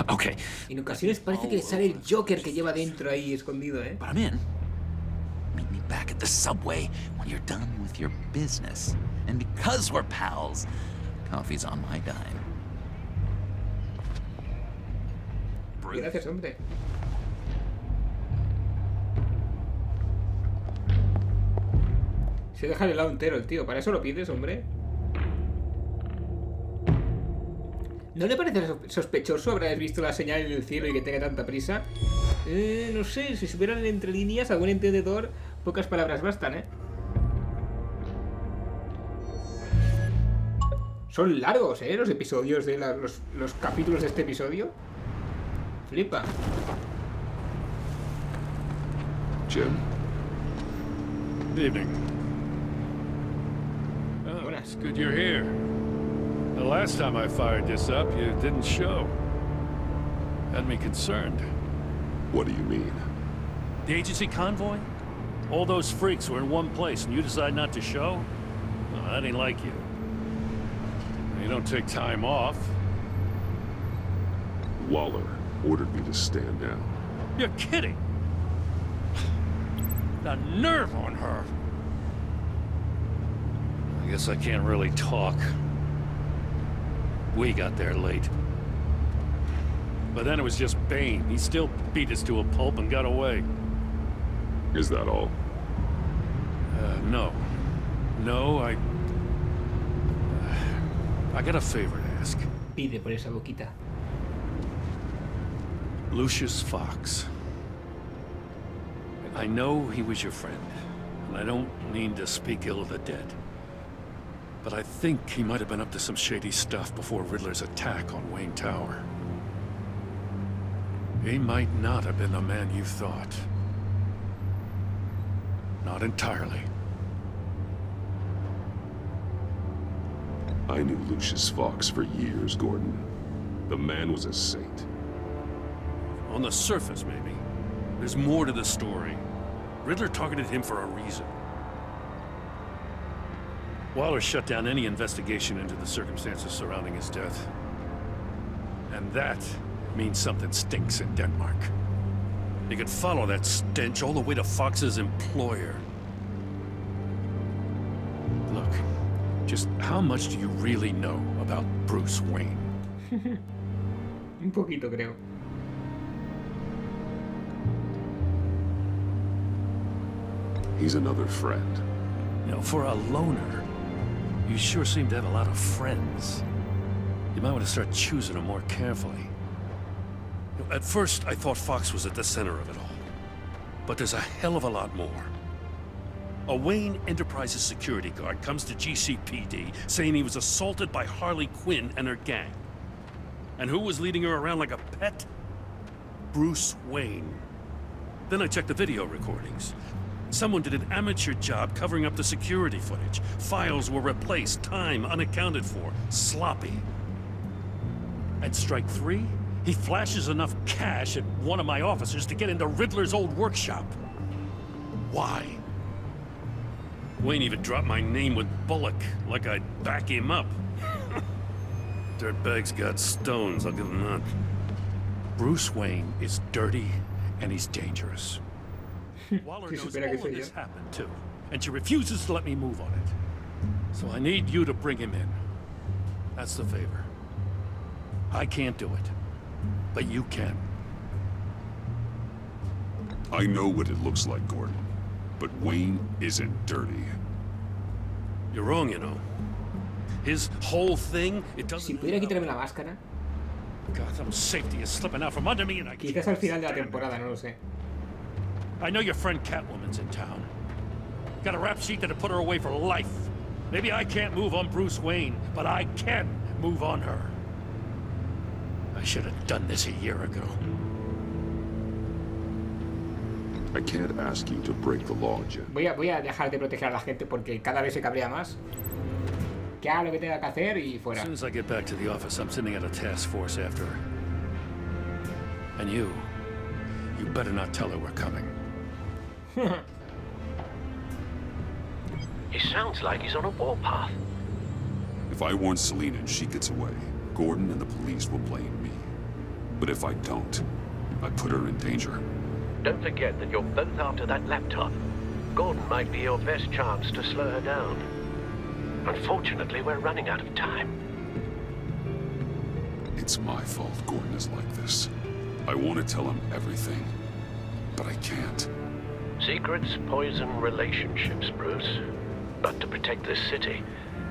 Okay. En ocasiones parece que le sale el Joker que lleva dentro ahí escondido, ¿eh? But I'm in. Meet me back at the subway when you're done with your business. And because we're pals, coffee's on my dime. Gracias, hombre. Se deja el helado entero el tío. ¿Para eso lo pides, hombre? ¿No le parece sospechoso haber visto la señal en el cielo y que tenga tanta prisa? No sé, si supieran entre líneas, algún entendedor, pocas palabras bastan, ¿eh? Son largos, ¿eh? Los episodios de los capítulos de este episodio. Flipa. Jim. Good evening. Oh, it's good you're here. The last time I fired this up, you didn't show. Had me concerned. What do you mean? The agency convoy? All those freaks were in one place and you decide not to show? Well, that ain't like you. You don't take time off. Waller ordered me to stand down. You're kidding! The nerve on her! I guess I can't really talk. We got there late. But then it was just Bane. He still beat us to a pulp and got away. Is that all? No. No, I got a favor to ask. Pide por esa boquita. Lucius Fox. I know he was your friend, and I don't mean to speak ill of the dead. But I think he might have been up to some shady stuff before Riddler's attack on Wayne Tower. He might not have been the man you thought. Not entirely. I knew Lucius Fox for years, Gordon. The man was a saint. On the surface, maybe. There's more to the story. Riddler targeted him for a reason. Waller shut down any investigation into the circumstances surrounding his death. And that means something stinks in Denmark. You could follow that stench all the way to Fox's employer. Look, just how much do you really know about Bruce Wayne? Un poquito, creo. He's another friend. You know, for a loner, you sure seem to have a lot of friends. You might want to start choosing them more carefully. You know, at first, I thought Fox was at the center of it all. But there's a hell of a lot more. A Wayne Enterprises security guard comes to GCPD saying he was assaulted by Harley Quinn and her gang. And who was leading her around like a pet? Bruce Wayne. Then I checked the video recordings. Someone did an amateur job covering up the security footage. Files were replaced, time unaccounted for, sloppy. At strike 3, he flashes enough cash at one of my officers to get into Riddler's old workshop. Why? Wayne even dropped my name with Bullock, like I'd back him up. Dirtbag's got stones, I'll give him that. Bruce Wayne is dirty and he's dangerous. Waller knows all of this happened too, and she refuses to let me move on it. So I need you to bring him in. That's the favor. I can't do it, but you can. I know what it looks like, Gordon. But Wayne isn't dirty. You're wrong, you know. His whole thing, it Si doesn't... pudiera quitarme la máscara, Gotham's safety is slipping out from under me and I quizás al final de la temporada, no lo sé. I know your friend Catwoman's in town. Got a rap sheet that'll put her away for life. Maybe I can't move on Bruce Wayne, but I can move on her. I should have done this a year ago. I can't ask you to break the law, Jen. Voy a dejar de proteger a la gente porque cada vez se cabrea más. Que haga lo que tenga que hacer y fuera. As soon as I get back to the office, I'm sending out a task force after her. And you better not tell her we're coming. He sounds like he's on a warpath. If I warn Selina and she gets away, Gordon and the police will blame me. But if I don't, I put her in danger. Don't forget that you're both after that laptop. Gordon might be your best chance to slow her down. Unfortunately, we're running out of time. It's my fault Gordon is like this. I want to tell him everything, but I can't. Secrets poison relationships, Bruce. But to protect this city,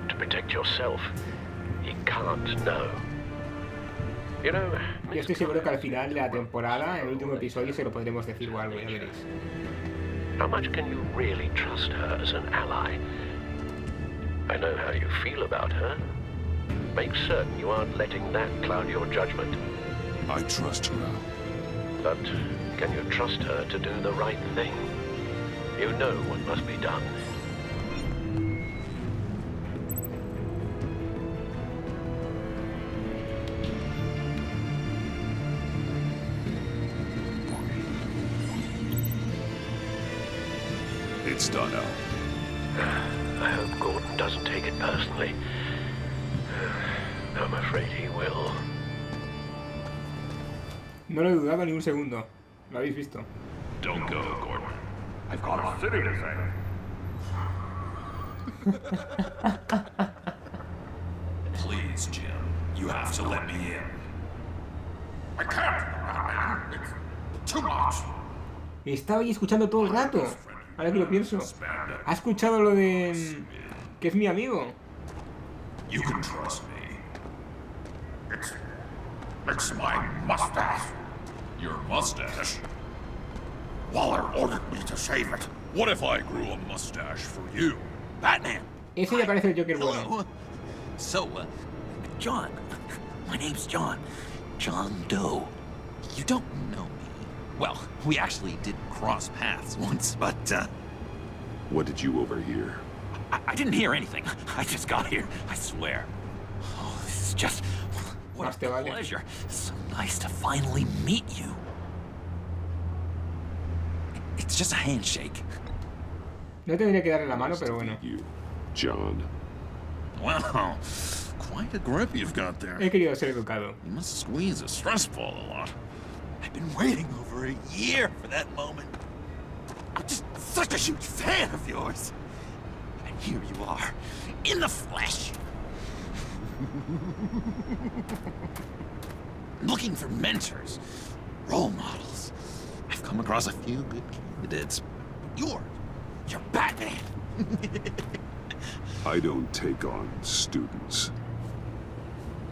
to protect yourself, he can't know. You know, Yo estoy seguro que al final de la temporada, en el último episodio, se lo podremos decir o algo, ya veréis. how much can you really trust her as an ally? I know how you feel about her. Make certain you aren't letting that cloud your judgment. I trust her. But can you trust her to do the right thing? You know what must be done. It's done, Al. I hope Gordon doesn't take it personally. I'm afraid he will. No lo he dudado ni un segundo. Lo habéis visto. Don't go, Gordon. I've got a city to save. Please, Jim. You have to let me in. I can't, Batman. It's too much. Estaba ahí escuchando todo el rato. Ahora que lo pienso. ¿Ha escuchado lo de... que es mi amigo? You can trust me. It's my mustache. Your mustache? Waller ordered me to save it. What if I grew a mustache for you? Batman! Ese ya parece el Joker bueno. Hello. So, John. My name's John. John Doe. You don't know me. Well, we actually did cross paths once, but, What did you overhear? I didn't hear anything. I just got here, I swear. Oh, this is just... What a pleasure. So nice to finally meet you. It's just a handshake. No tendría que darle la mano, pero bueno. You, John. Wow, quite a grip you've got there. He querido ser educado. You must squeeze a stress ball a lot. I've been waiting over a year for that moment. I'm just such a huge fan of yours. And here you are, in the flesh. Looking for mentors, role models. I've come across a few good candidates. You're Batman. I don't take on students.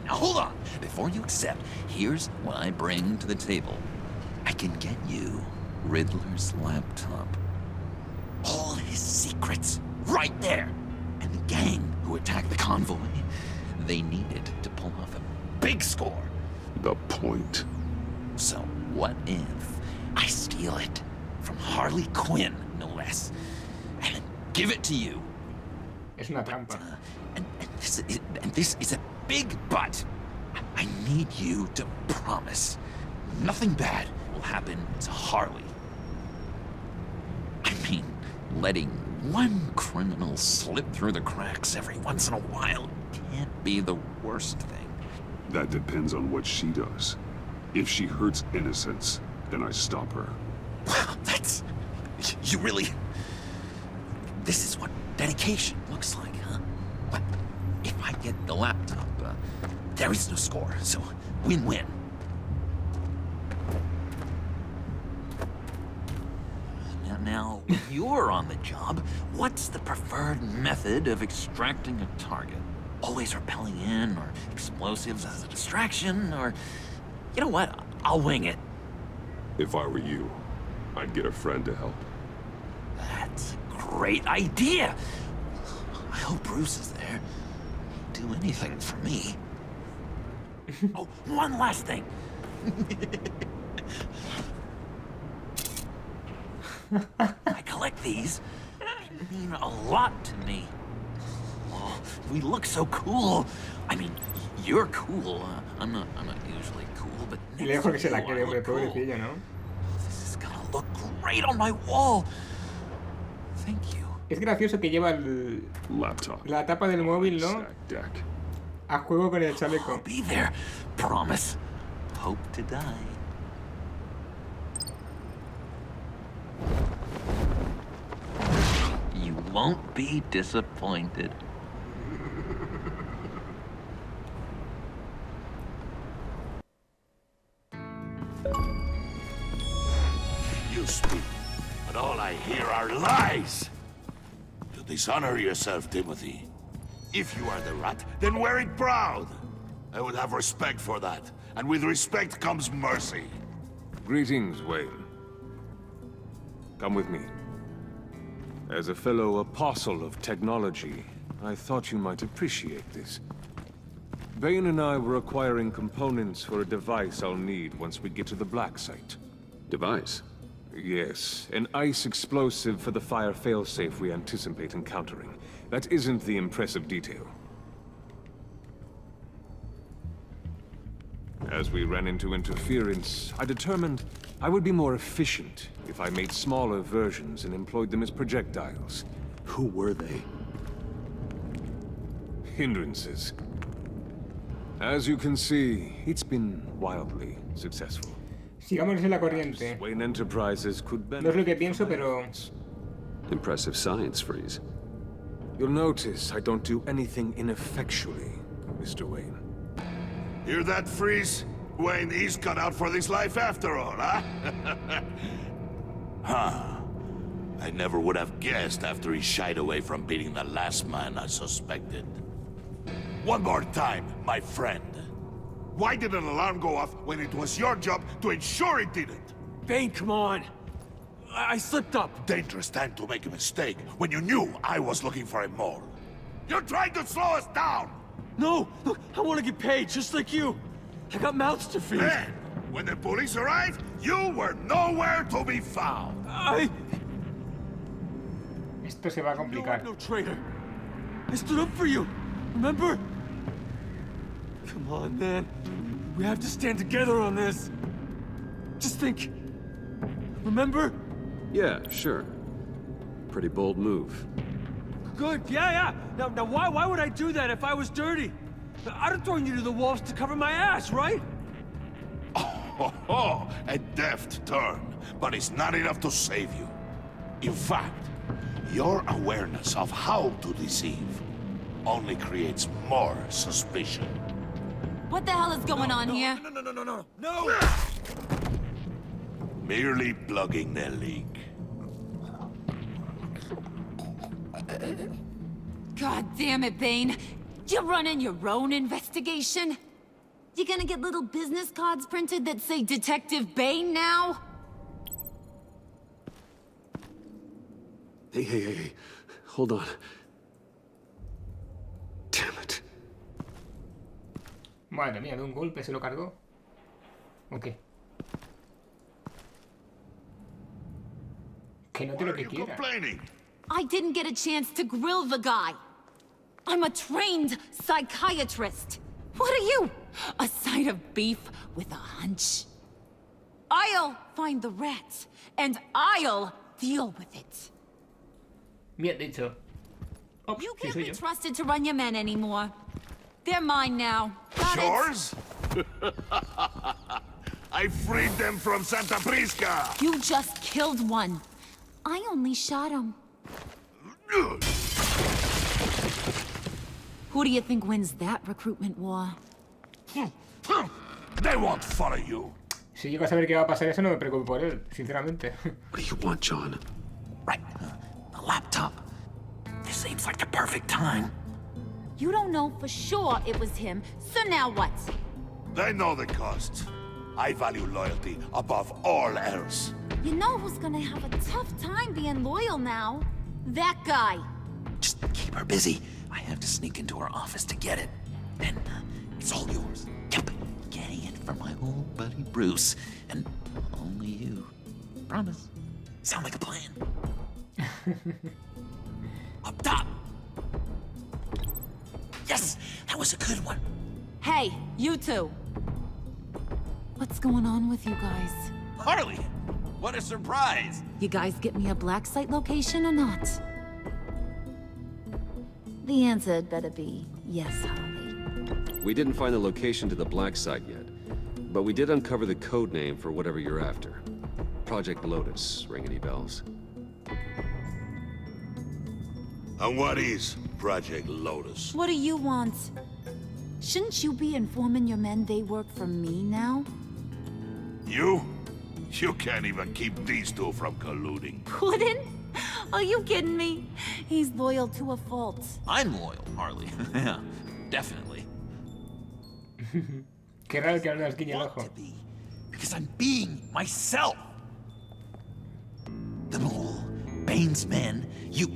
Now hold on. Before you accept, here's what I bring to the table. I can get you Riddler's laptop. All his secrets, right there. And the gang who attacked the convoy, they needed to pull off a big score. The point. So what if I steal it from Harley Quinn, no less, and give it to you? Es una trampa. And this is a big but. I need you to promise nothing bad will happen to Harley. I mean, letting one criminal slip through the cracks every once in a while can't be the worst thing. That depends on what she does. If she hurts innocents, then I stop her. Wow, that's... You really... This is what dedication looks like, huh? But if I get the laptop, there is no score, so win-win. Now, when you're on the job, what's the preferred method of extracting a target? Always rappelling in, or explosives as a distraction, or... You know what? I'll wing it. If I were you, I'd get a friend to help. That's a great idea! I hope Bruce is there. He'd do anything for me. Oh, one last thing. I collect these. They mean a lot to me. Oh, we look so cool. I mean, you're cool. I'm not usually cool, but next to you, I look cool. This is gonna look great on my wall. Thank you. Es gracioso que lleva la tapa del móvil, ¿no? A juego con el chaleco. I'll be there. Promise. Hope to die. You won't be disappointed. You speak, but all I hear are lies. You dishonor yourself, Timothy. If you are the rat, then wear it proud. I would have respect for that, and with respect comes mercy. Greetings, Wayne. Come with me. As a fellow apostle of technology, I thought you might appreciate this. Bane and I were acquiring components for a device I'll need once we get to the Black Site. Device? Yes, an ice explosive for the fire failsafe we anticipate encountering. That isn't the impressive detail. As we ran into interference, I determined I would be more efficient if I made smaller versions and employed them as projectiles. Who were they? Hindrances. As you can see, it's been wildly successful. Sigamos en la corriente. Wayne Enterprises could No es lo que pienso, pero... Impressive science, Freeze. You'll notice I don't do anything ineffectually, Mr. Wayne. Hear that, Freeze? Wayne is cut out for this life after all, huh? Huh. I never would have guessed after he shied away from beating the last man I suspected. One more time, my friend. Why did an alarm go off when it was your job to ensure it didn't? Bane, come on. I slipped up. Dangerous time to make a mistake when you knew I was looking for a mole. You're trying to slow us down! No! Look, I want to get paid, just like you. I got mouths to feed. Then, when the police arrived, you were nowhere to be found. Esto se va a complicar. No, traitor. I stood up for you. Remember? Come on, man. We have to stand together on this. Just think. Remember? Yeah, sure. Pretty bold move. Good, yeah. Now why would I do that if I was dirty? I'd have thrown you to the wolves to cover my ass, right? Oh, a deft turn, but it's not enough to save you. In fact, your awareness of how to deceive only creates more suspicion. What the hell is going on here? No! Merely plugging the leak. God damn it, Bane. You're running your own investigation? You gonna get little business cards printed that say Detective Bane now? Hey. Hold on. Damn it. Madre mía, de un golpe se lo cargó. Ok. Que no te lo que quiera. I didn't get a chance to grill the guy. I'm a trained psychiatrist. What are you? A side of beef with a hunch? I'll find the rats, and I'll deal with it. Bien dicho. Oh, You sí, can't soy be yo. trusted to run your men anymore. They're mine now. Got it? Yours? I freed them from Santa Prisca! You just killed one. I only shot him. Who do you think wins that recruitment war? They won't follow you. Si llego a saber qué va a pasar eso, no me preocupo por él, sinceramente. What do you want, John? Right, the laptop. This seems like the perfect time. You don't know for sure it was him, so now what? They know the cost. I value loyalty above all else. You know who's gonna have a tough time being loyal now? That guy. Just keep her busy. I have to sneak into her office to get it. Then it's all yours. Yep, getting it from my old buddy Bruce. And only you. Promise. Sound like a plan. Up top. Yes, that was a good one. Hey, you two. What's going on with you guys? Harley! What a surprise! You guys get me a black site location or not? The answer had better be yes, Harley. We didn't find the location to the black site yet, but we did uncover the code name for whatever you're after. Project Lotus, ring any bells? And what is Project Lotus? What do you want? Shouldn't you be informing your men they work for me now? You? You can't even keep these two from colluding. Couldn't? Are you kidding me? He's loyal to a fault. I'm loyal, Harley. Yeah, definitely. Qué raro que ahora nos guiñe el Want ojo. to be, because I'm being myself. The mole, Bane's men, you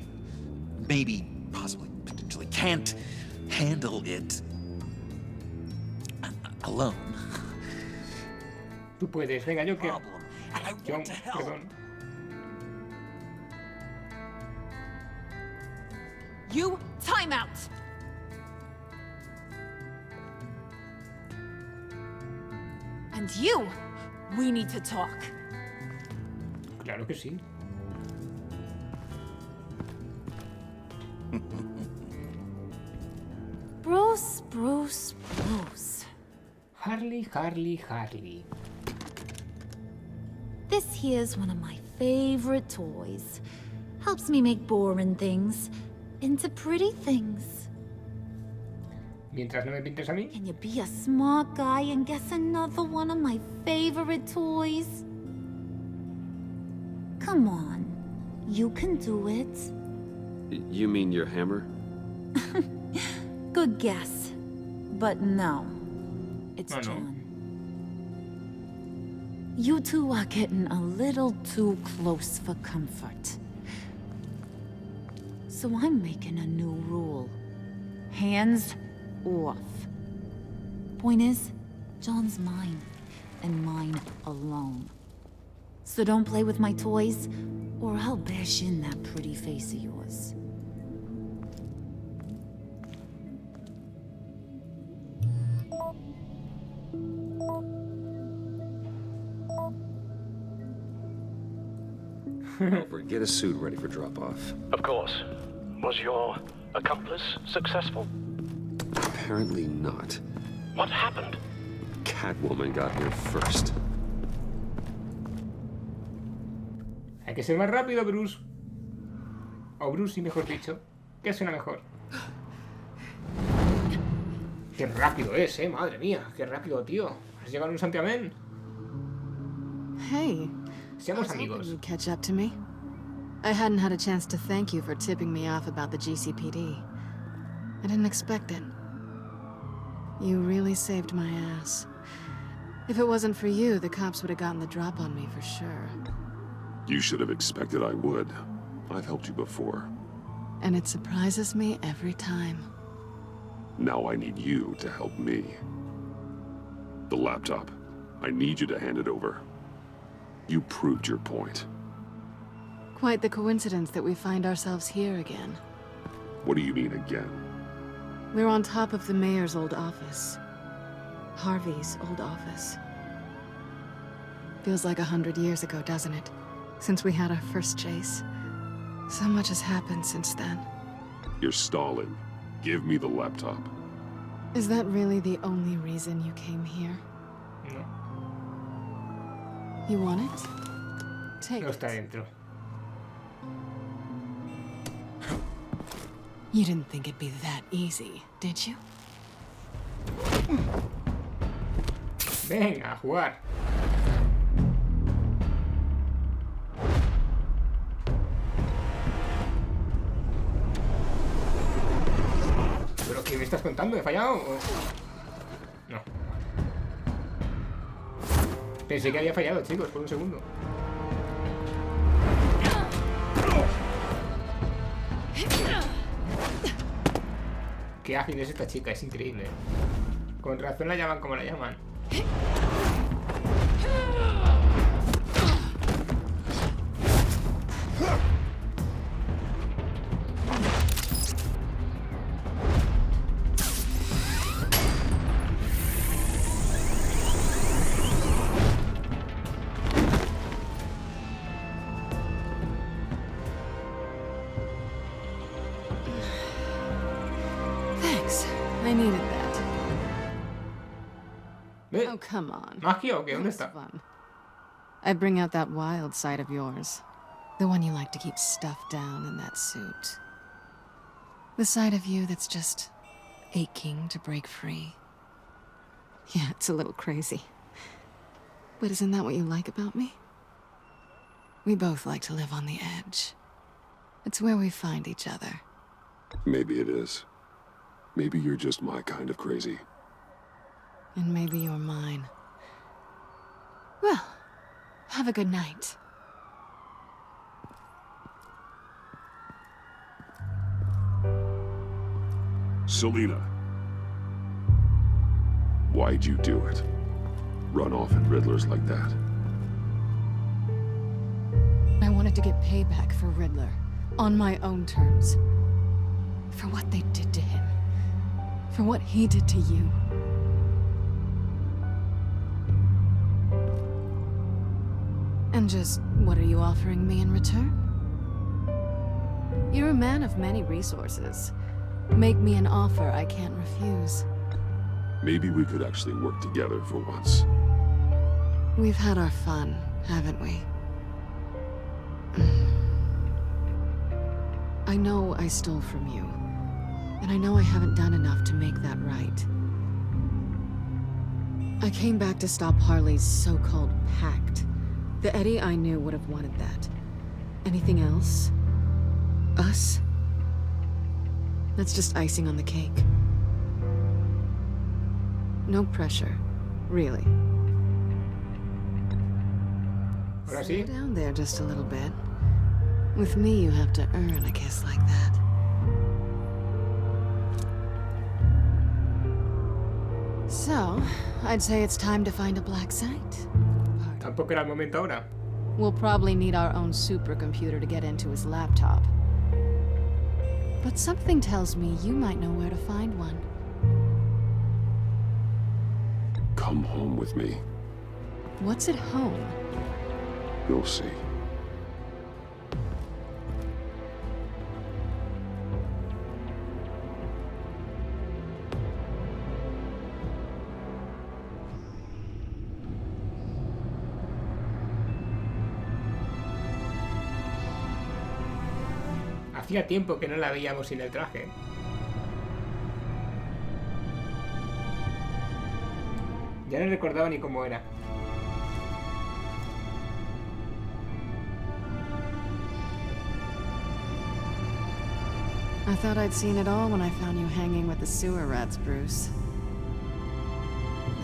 maybe, possibly, potentially can't handle it alone. Tú puedes, venga, yo que... Problem, and I Yo, want to help. perdón. You, time out! And you, we need to talk. Claro que sí. Bruce. Harley. This here's one of my favorite toys. Helps me make boring things into pretty things. Mientras no me pintes a mí. Can you be a smart guy and guess another one of my favorite toys? Come on, you can do it. You mean your hammer? Good guess, but no. It's Oh, no. John. You two are getting a little too close for comfort. So I'm making a new rule. Hands off. Point is, John's mine, and mine alone. So don't play with my toys, or I'll bash in that pretty face of yours. Get a suit ready for drop-off. Of course. Was your accomplice successful? Apparently not. What happened? Catwoman got here first. Hay que ser más rápido, Bruce. O Brucey, mejor dicho. ¿Qué suena mejor? Qué rápido es, madre mía. Qué rápido, tío. ¿Has llegado a un santiamén? Hey. Seamos I was hoping amigos. you'd catch up to me. I hadn't had a chance to thank you for tipping me off about the GCPD. I didn't expect it. You really saved my ass. If it wasn't for you, the cops would have gotten the drop on me for sure. You should have expected I would. I've helped you before. And it surprises me every time. Now I need you to help me. The laptop. I need you to hand it over. You proved your point. Quite the coincidence that we find ourselves here again. What do you mean again? We're on top of the mayor's old office. Harvey's old office. Feels like 100 years ago, doesn't it? Since we had our first chase. So much has happened since then. You're stalling. Give me the laptop. Is that really the only reason you came here? No, You want it? Take no it. está dentro. You didn't think it'd be that easy, did you? Venga, a jugar. ¿Qué me estás contando? ¿He fallado? No. Pensé que había fallado, chicos, por un segundo. Qué ágil es esta chica, es increíble. Con razón la llaman como la llaman. I needed that. Oh, come on. ¿Magia o qué? ¿Dónde está? Fun. I bring out that wild side of yours. The one you like to keep stuffed down in that suit. The side of you that's just aching to break free. Yeah, it's a little crazy. But isn't that what you like about me? We both like to live on the edge. It's where we find each other. Maybe it is. Maybe you're just my kind of crazy. And maybe you're mine. Well, have a good night. Selena. Why'd you do it? Run off at Riddlers like that? I wanted to get payback for Riddler. On my own terms. For what they did to him. For what he did to you. And just what are you offering me in return? You're a man of many resources. Make me an offer I can't refuse. Maybe we could actually work together for once. We've had our fun, haven't we? I know I stole from you. And I know I haven't done enough to make that right. I came back to stop Harley's so-called pact. The Eddie I knew would have wanted that. Anything else? Us? That's just icing on the cake. No pressure, really. Ahora Slow sí. down there just a little bit. With me, you have to earn a kiss like that. So, I'd say it's time to find a black site. Tampoco era el momento ahora. We'll probably need our own supercomputer to get into his laptop. But something tells me you might know where to find one. Come home with me. What's at home? You'll see. Hacía tiempo que no la veíamos sin el traje. Ya no recordaba ni cómo era. I thought I'd seen it all when I found you hanging with the sewer rats, Bruce.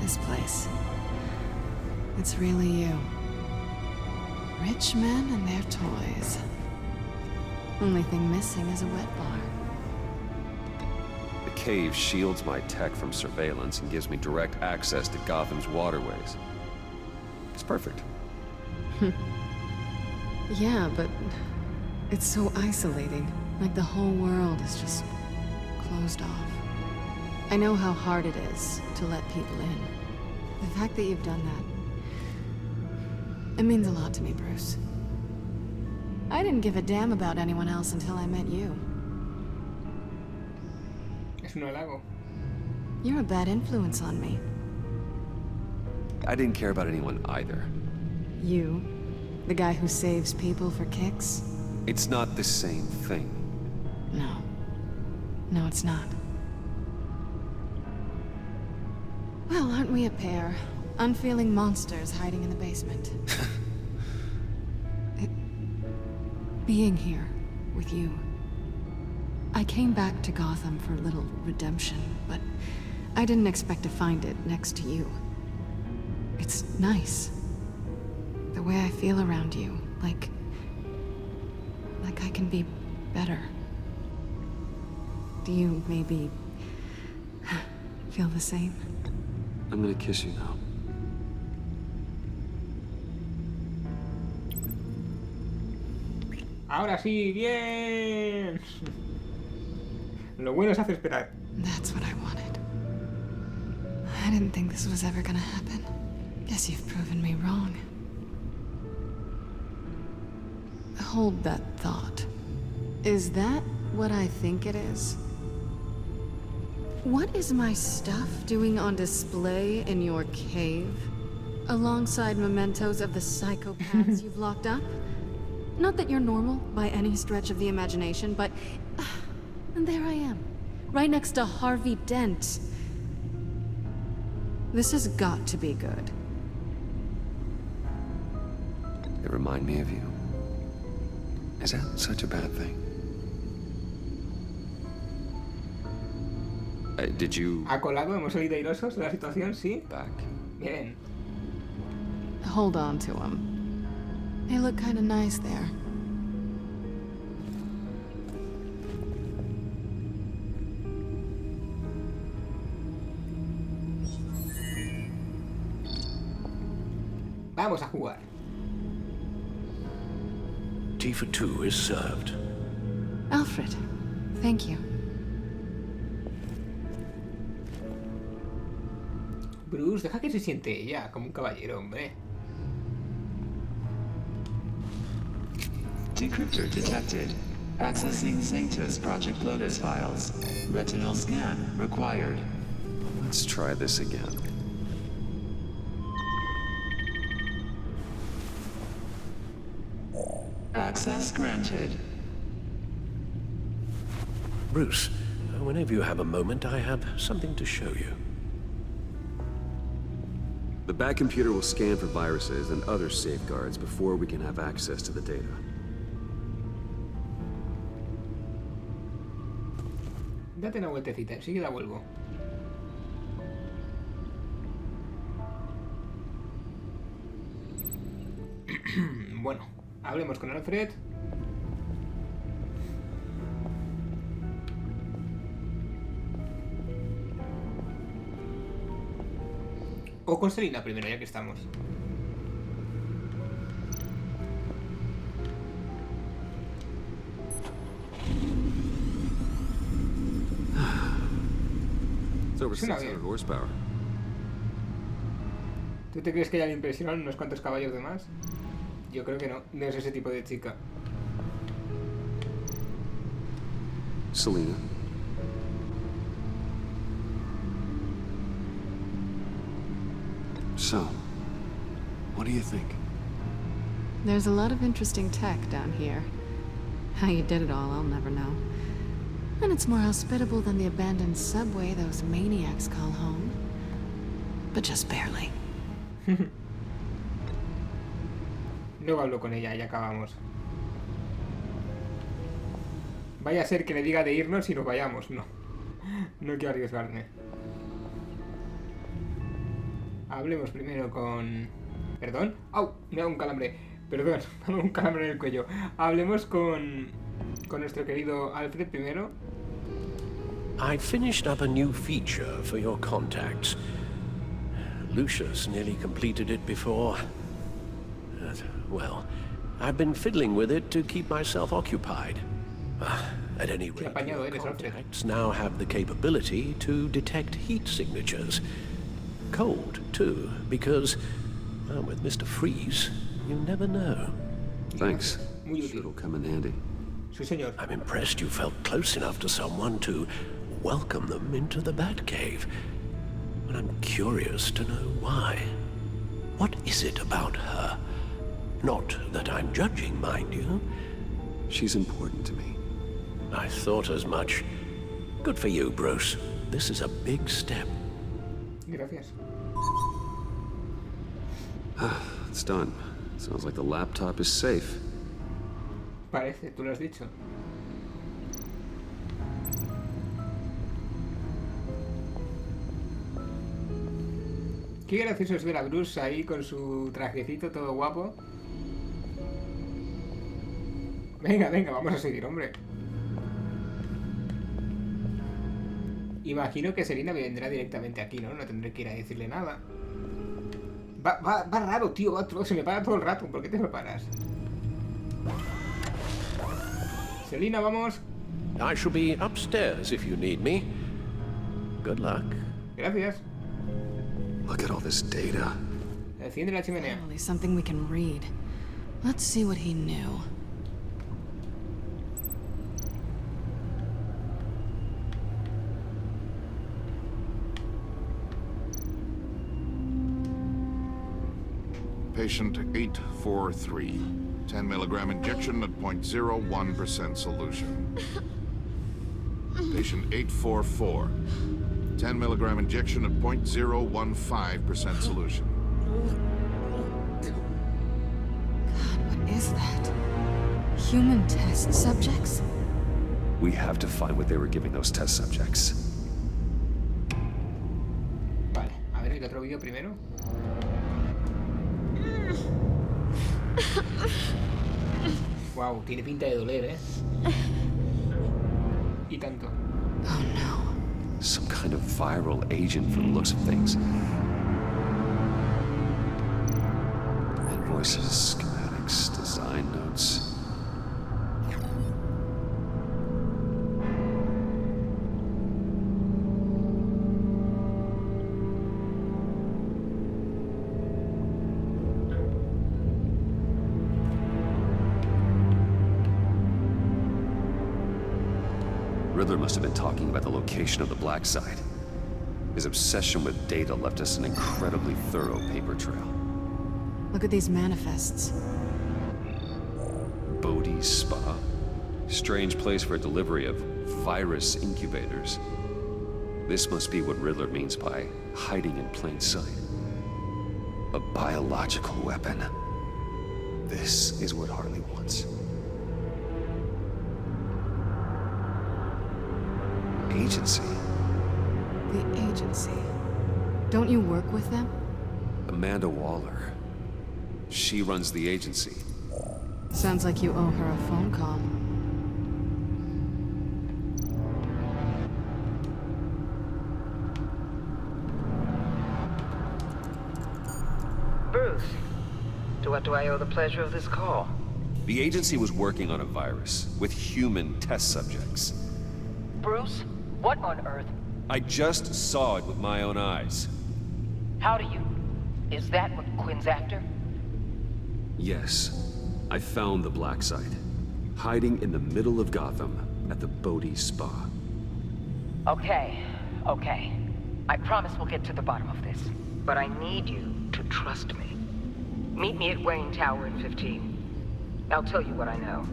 This place. It's really you. Rich men and their toys. Only thing missing is a wet bar. The cave shields my tech from surveillance and gives me direct access to Gotham's waterways. It's perfect. Yeah, but it's so isolating. Like the whole world is just closed off. I know how hard it is to let people in. The fact that you've done that, it means a lot to me, Bruce. I didn't give a damn about anyone else until I met you. Es un halago. You're a bad influence on me. I didn't care about anyone either. You? The guy who saves people for kicks? It's not the same thing. No. No, it's not. Well, aren't we a pair? Unfeeling monsters hiding in the basement. Being here with you, I came back to Gotham for a little redemption, but I didn't expect to find it next to you. It's nice. The way I feel around you, like I can be better. Do you maybe feel the same? I'm gonna kiss you now. Ahora sí, bien. Lo bueno se hace esperar. That's what I wanted. I didn't think this was ever gonna happen. Guess you've proven me wrong. Hold that thought. Is that what I think it is? What is my stuff doing on display in your cave? Alongside mementos of the psychopaths you've locked up? Not that you're normal by any stretch of the imagination, but... and there I am, right next to Harvey Dent. This has got to be good. They remind me of you. Is that such a bad thing? Did you... ¿Ha colado? ¿Hemos salido airosos de la situación? ¿Sí? Back. Bien. Hold on to them. They look kind of nice there. Vamos a jugar. Tea for two is served. Alfred, thank you. Bruce, deja que se siente ella, como un caballero, hombre. Decryptor detected. Accessing Sanctus Project Lotus files. Retinal scan required. Let's try this again. Access granted. Bruce, whenever you have a moment, I have something to show you. The back computer will scan for viruses and other safeguards before we can have access to the data. Date una vueltecita, enseguida vuelvo. Bueno, hablemos con Alfred. O con Selina primero, ya que estamos. It's over 600 horsepower. ¿Tú te crees que ya le impresionan unos cuantos caballos de más? Yo creo que no. No es ese tipo de chica. Selina. So, what do you think? There's a lot of interesting tech down here. How you did it all, I'll never know. And it's more hospitable than the abandoned subway those maniacs call home. But just barely. Luego hablo con ella y acabamos. Vaya a ser que le diga de irnos y nos vayamos. No. No quiero arriesgarme. Hablemos primero con... ¿Perdón? ¡Au! Me da un calambre. Perdón, me da un calambre en el cuello. Hablemos con nuestro querido Alfred primero. I finished up a new feature for your contacts. Lucius nearly completed it before. Well, I've been fiddling with it to keep myself occupied. At any rate, your contacts now have the capability to detect heat signatures. Cold, too, because, well, with Mr. Freeze, you never know. Thanks. Sure it'll come in handy. Sí, señor. I'm impressed you felt close enough to someone to welcome them into the Batcave. But I'm curious to know why. What is it about her? Not that I'm judging, mind you. She's important to me. I thought as much. Good for you, Bruce. This is a big step. Gracias. It's done. Sounds like the laptop is safe. Parece, tú lo has dicho. Qué gracioso es ver a Bruce ahí con su trajecito todo guapo. Venga, venga, vamos a seguir, hombre. Imagino que Selina vendrá directamente aquí, ¿no? No tendré que ir a decirle nada. Va raro, tío, se me para todo el rato. ¿Por qué te me paras? Selina, vamos. I shall be upstairs if you need me. Good luck. Gracias. Look at all this data. Enciende la chimenea. Finally, something we can read. Let's see what he knew. Patient 843. 10 milligram injection at 0.01% solution. Patient 844. 10 milligram injection at 0.015% solution. God, what is that? Human test subjects? We have to find what they were giving those test subjects. Vale, a ver el otro vídeo primero. Wow, tiene pinta de doler, ¿eh? Y tanto. Oh no. Some kind of viral agent from the looks of things. Invoices, schematics, design notes. Riddler must have been talking about the location of the black site. His obsession with data left us an incredibly thorough paper trail. Look at these manifests. Bodhi's Spa? Strange place for delivery of virus incubators. This must be what Riddler means by hiding in plain sight. A biological weapon. This is what Harley wants. Agency. The agency. Don't you work with them? Amanda Waller. She runs the agency. Sounds like you owe her a phone call. Bruce, to what do I owe the pleasure of this call? The agency was working on a virus with human test subjects. Bruce? What on earth? I just saw it with my own eyes. How do you... Is that what Quinn's after? Yes. I found the black site. Hiding in the middle of Gotham at the Bodhi Spa. Okay. I promise we'll get to the bottom of this. But I need you to trust me. Meet me at Wayne Tower in 15. I'll tell you what I know.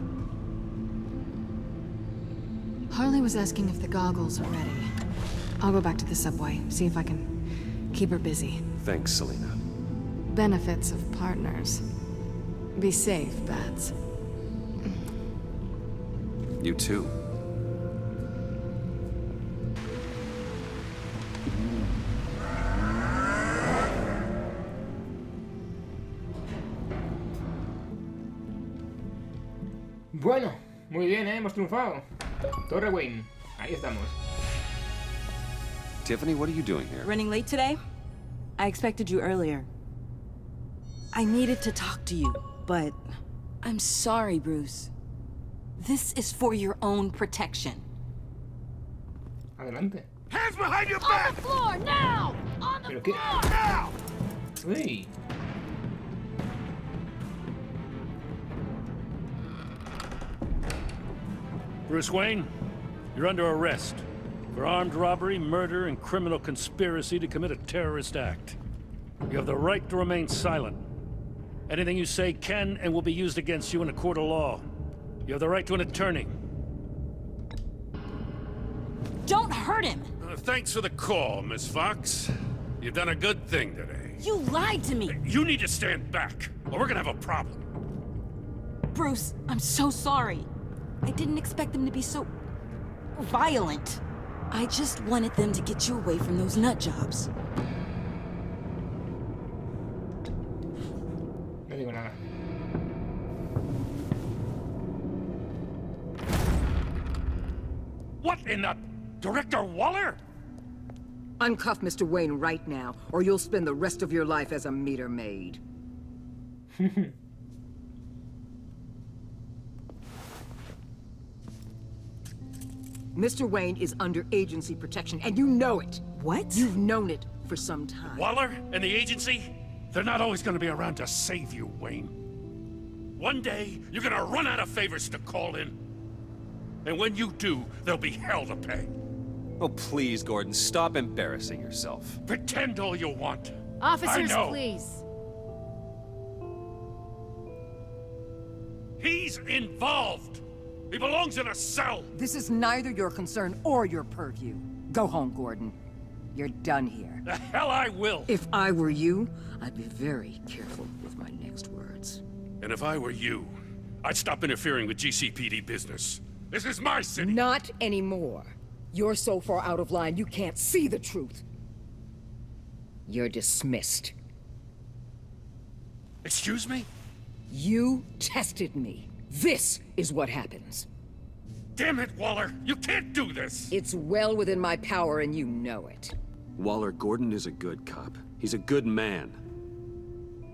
Harley was asking if the goggles are ready. I'll go back to the subway, see if I can keep her busy. Thanks, Selina. Benefits of partners. Be safe, Bats. You too. Bueno, muy bien, ¿eh? Hemos triunfado. Torre Wayne. Ahí estamos. Tiffany, what are you doing here? Running late today? I expected you earlier. I needed to talk to you, but... I'm sorry, Bruce. This is for your own protection. Adelante. Hands behind your back! On the floor, now! On the floor! Now! Uy. Bruce Wayne, you're under arrest for armed robbery, murder, and criminal conspiracy to commit a terrorist act. You have the right to remain silent. Anything you say can and will be used against you in a court of law. You have the right to an attorney. Don't hurt him! Thanks for the call, Miss Fox. You've done a good thing today. You lied to me! You need to stand back, or we're gonna have a problem. Bruce, I'm so sorry. I didn't expect them to be so... violent. I just wanted them to get you away from those nut jobs. in the... Director Waller? Uncuff Mr. Wayne right now, or you'll spend the rest of your life as a meter maid. Mr. Wayne is under agency protection, and you know it. What? You've known it for some time. Waller and the agency? They're not always gonna be around to save you, Wayne. One day, you're gonna run out of favors to call in. And when you do, there'll be hell to pay. Oh, please, Gordon, stop embarrassing yourself. Pretend all you want. Officers, I know. please. He's involved. He belongs in a cell. This is neither your concern or your purview. Go home, Gordon. You're done here. The hell I will. If I were you, I'd be very careful with my next words. And if I were you, I'd stop interfering with GCPD business. This is my city. Not anymore. You're so far out of line, you can't see the truth. You're dismissed. Excuse me? You tested me. This is what happens. Damn it, Waller! You can't do this! It's well within my power and you know it. Waller, Gordon is a good cop. He's a good man.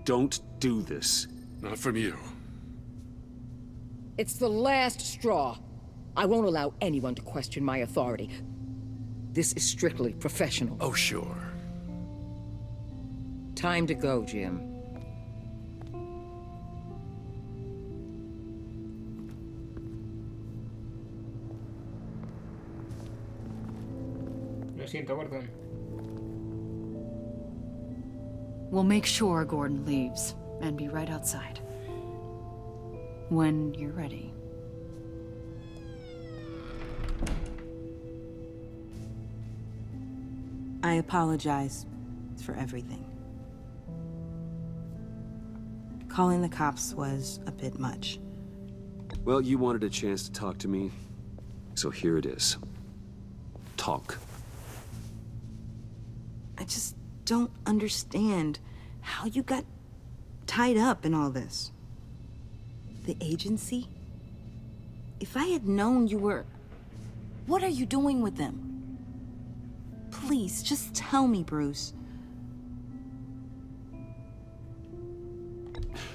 Don't do this. Not from you. It's the last straw. I won't allow anyone to question my authority. This is strictly professional. Oh, sure. Time to go, Jim. Lo siento, Gordon. We'll make sure Gordon leaves and be right outside. When you're ready. I apologize for everything. Calling the cops was a bit much. Well, you wanted a chance to talk to me, so here it is. Talk. I just don't understand how you got tied up in all this. The agency? If I had known you were... What are you doing with them? Please, just tell me, Bruce.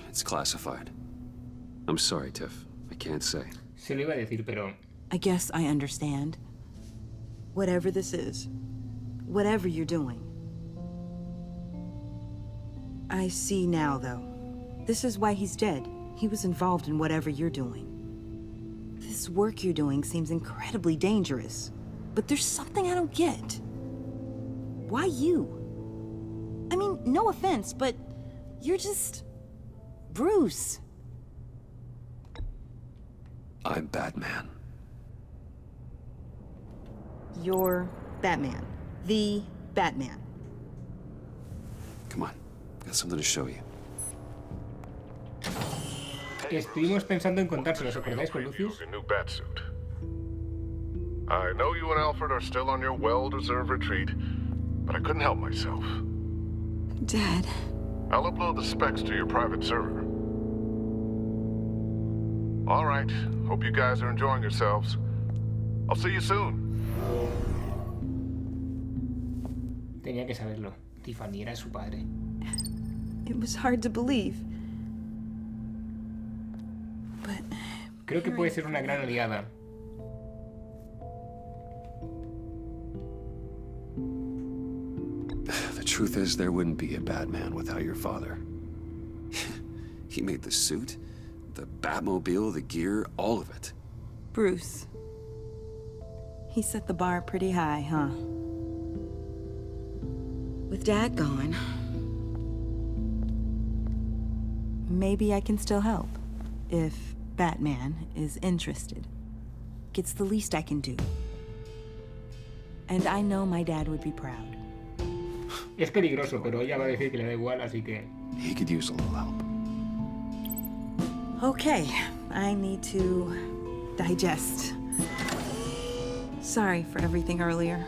It's classified. I'm sorry, Tiff. I can't say. Se lo iba a decir, pero... I guess I understand. Whatever this is, whatever you're doing. I see now, though. This is why he's dead. He was involved in whatever you're doing. This work you're doing seems incredibly dangerous. But there's something I don't get. Why you? I mean, no offense, but you're just... Bruce. I'm Batman. You're Batman. The Batman. Come on. Got something to show you. Estuvimos pensando en contárselo, ¿os acordáis con Lucius? Your new batsuit. I know you and Alfred are still on your well-deserved retreat, but I couldn't help myself. Dad. I'll upload the specs to your private server. All right. Hope you guys are enjoying yourselves. I'll see you soon. Tenía que saberlo. Tiffany era su padre. It was hard to believe. But... Creo que puede ser una gran aliada. The truth is, there wouldn't be a Batman without your father. He made the suit, the Batmobile, the gear, all of it. Bruce. He set the bar pretty high, huh? With Dad gone, maybe I can still help. If Batman is interested. It's the least I can do. And I know my dad would be proud. Es peligroso, pero ella va a decir que le da igual, así que... He could use a little help. Okay, I need to digest. Sorry for everything earlier,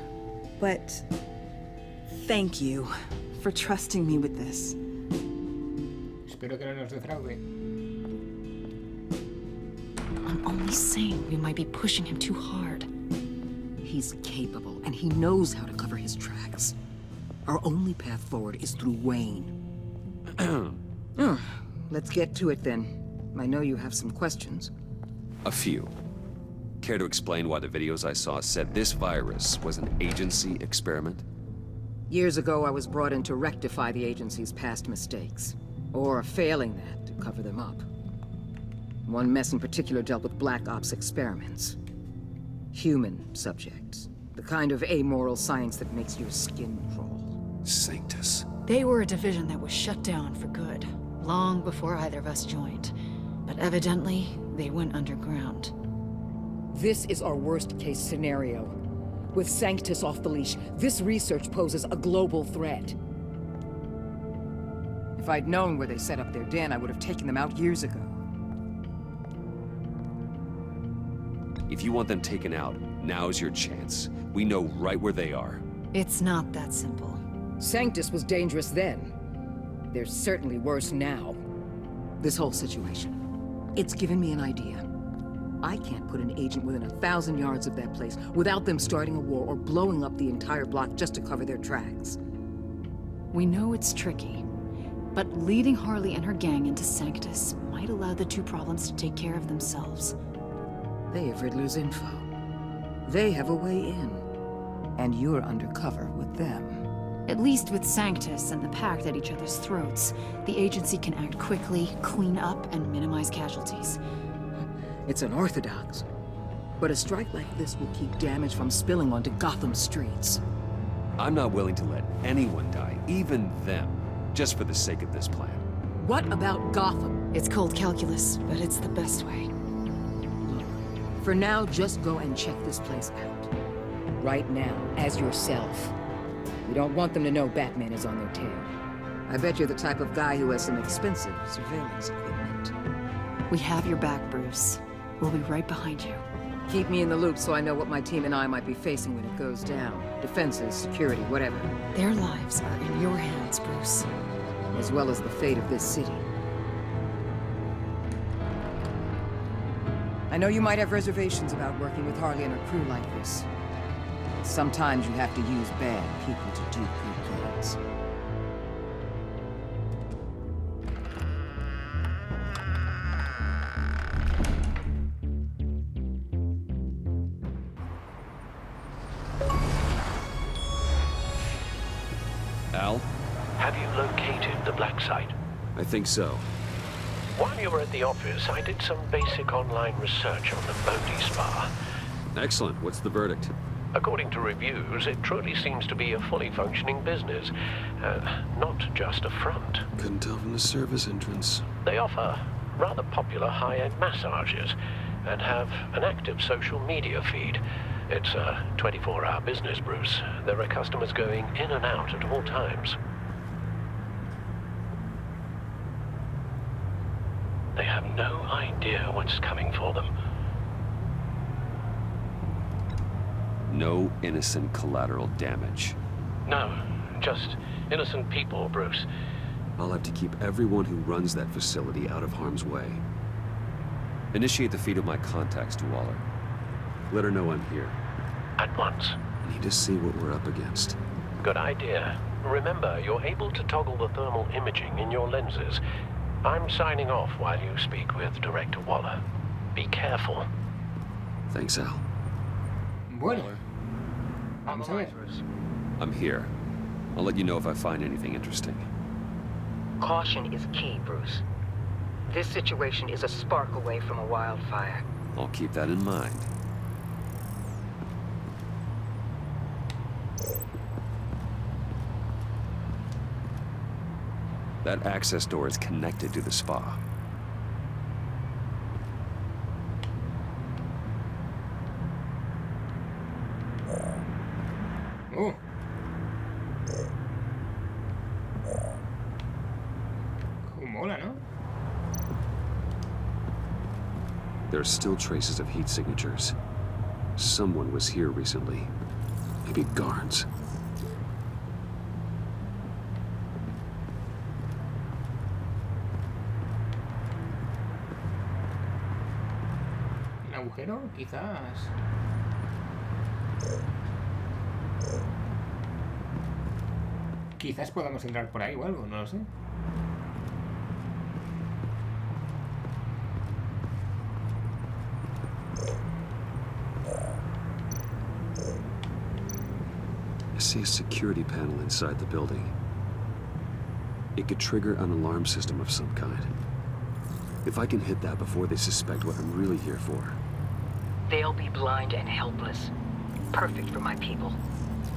but thank you for trusting me with this. Espero que no nos defraude. I'm only saying we might be pushing him too hard. He's capable, and he knows how to cover his tracks. Our only path forward is through Wayne. Let's get to it then. I know you have some questions. A few. Care to explain why the videos I saw said this virus was an agency experiment? Years ago, I was brought in to rectify the agency's past mistakes. Or failing that, to cover them up. One mess in particular dealt with Black Ops experiments. Human subjects. The kind of amoral science that makes your skin crawl. Sanctus. They were a division that was shut down for good, long before either of us joined. But evidently, they went underground. This is our worst-case scenario. With Sanctus off the leash, this research poses a global threat. If I'd known where they set up their den, I would have taken them out years ago. If you want them taken out, now's your chance. We know right where they are. It's not that simple. Sanctus was dangerous then. They're certainly worse now. This whole situation, it's given me an idea. I can't put an agent within 1,000 yards of that place without them starting a war or blowing up the entire block just to cover their tracks. We know it's tricky, but leading Harley and her gang into Sanctus might allow the two problems to take care of themselves. They have Riddler's info. They have a way in. And you're undercover with them. At least with Sanctus and the Pact at each other's throats, the agency can act quickly, clean up, and minimize casualties. It's unorthodox. But a strike like this will keep damage from spilling onto Gotham streets. I'm not willing to let anyone die, even them, just for the sake of this plan. What about Gotham? It's cold calculus, but it's the best way. For now, just go and check this place out. Right now, as yourself. We don't want them to know Batman is on their tail. I bet you're the type of guy who has some expensive surveillance equipment. We have your back, Bruce. We'll be right behind you. Keep me in the loop so I know what my team and I might be facing when it goes down. Defenses, security, whatever. Their lives are in your hands, Bruce. As well as the fate of this city. I know you might have reservations about working with Harley and her crew like this. Sometimes you have to use bad people to do good plans. Al? Have you located the black site? I think so. While you were at the office, I did some basic online research on the Bodhi Spa. Excellent. What's the verdict? According to reviews, it truly seems to be a fully functioning business, not just a front. Couldn't tell from the service entrance. They offer rather popular high-end massages and have an active social media feed. It's a 24-hour business, Bruce. There are customers going in and out at all times. They have no idea what's coming for them. No innocent collateral damage. No, just innocent people, Bruce. I'll have to keep everyone who runs that facility out of harm's way. Initiate the feed of my contacts to Waller. Let her know I'm here. At once. I need to see what we're up against. Good idea. Remember, you're able to toggle the thermal imaging in your lenses. I'm signing off while you speak with Director Waller. Be careful. Thanks, Al. Bueno. Vamos a ver. I'm here. I'll let you know if I find anything interesting. Caution is key, Bruce. This situation is a spark away from a wildfire. I'll keep that in mind. That access door is connected to the spa. Oh. Como mola, ¿no? There are still traces of heat signatures. Someone was here recently. Maybe guards. Un agujero, quizás. Quizás podamos entrar por ahí o algo, no lo sé. I see a security panel inside the building. It could trigger an alarm system of some kind. If I can hit that before they suspect what I'm really here for. They'll be blind and helpless. Perfect for my people.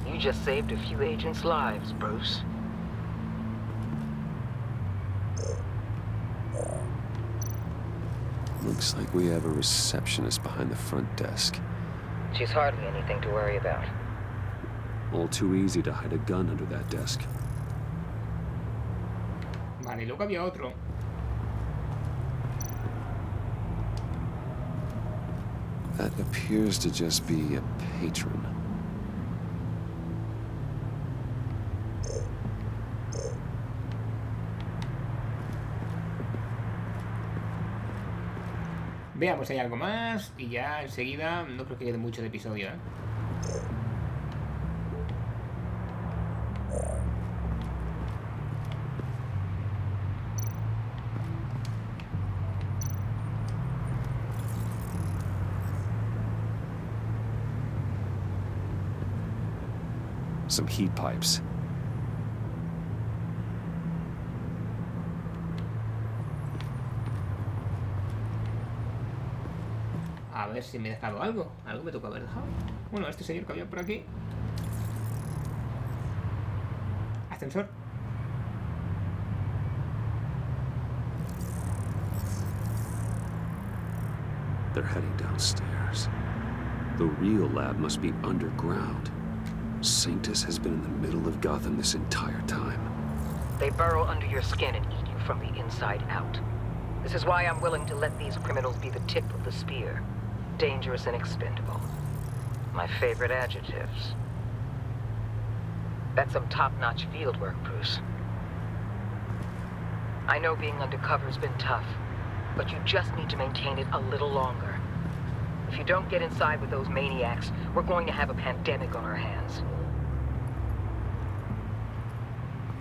You just saved a few agents' lives, Bruce. Looks like we have a receptionist behind the front desk. She's hardly anything to worry about. All too easy to hide a gun under that desk. Vale, y luego había otro. That appears to just be a patron. Veamos si hay algo más y ya enseguida no creo que quede mucho de episodio, ¿eh? Some heat pipes. A ver si me he dejado algo. Algo me toca haber dejado. Bueno, este señor que había por aquí. Ascensor. They're heading downstairs. The real lab must be underground. Sanctus has been in the middle of Gotham this entire time. They burrow under your skin and eat you from the inside out. This is why I'm willing to let these criminals be the tip of the spear. Dangerous and expendable. My favorite adjectives. That's some top-notch field work, Bruce. I know being undercover's been tough, but you just need to maintain it a little longer. If you don't get inside with those maniacs, we're going to have a pandemic on our hands.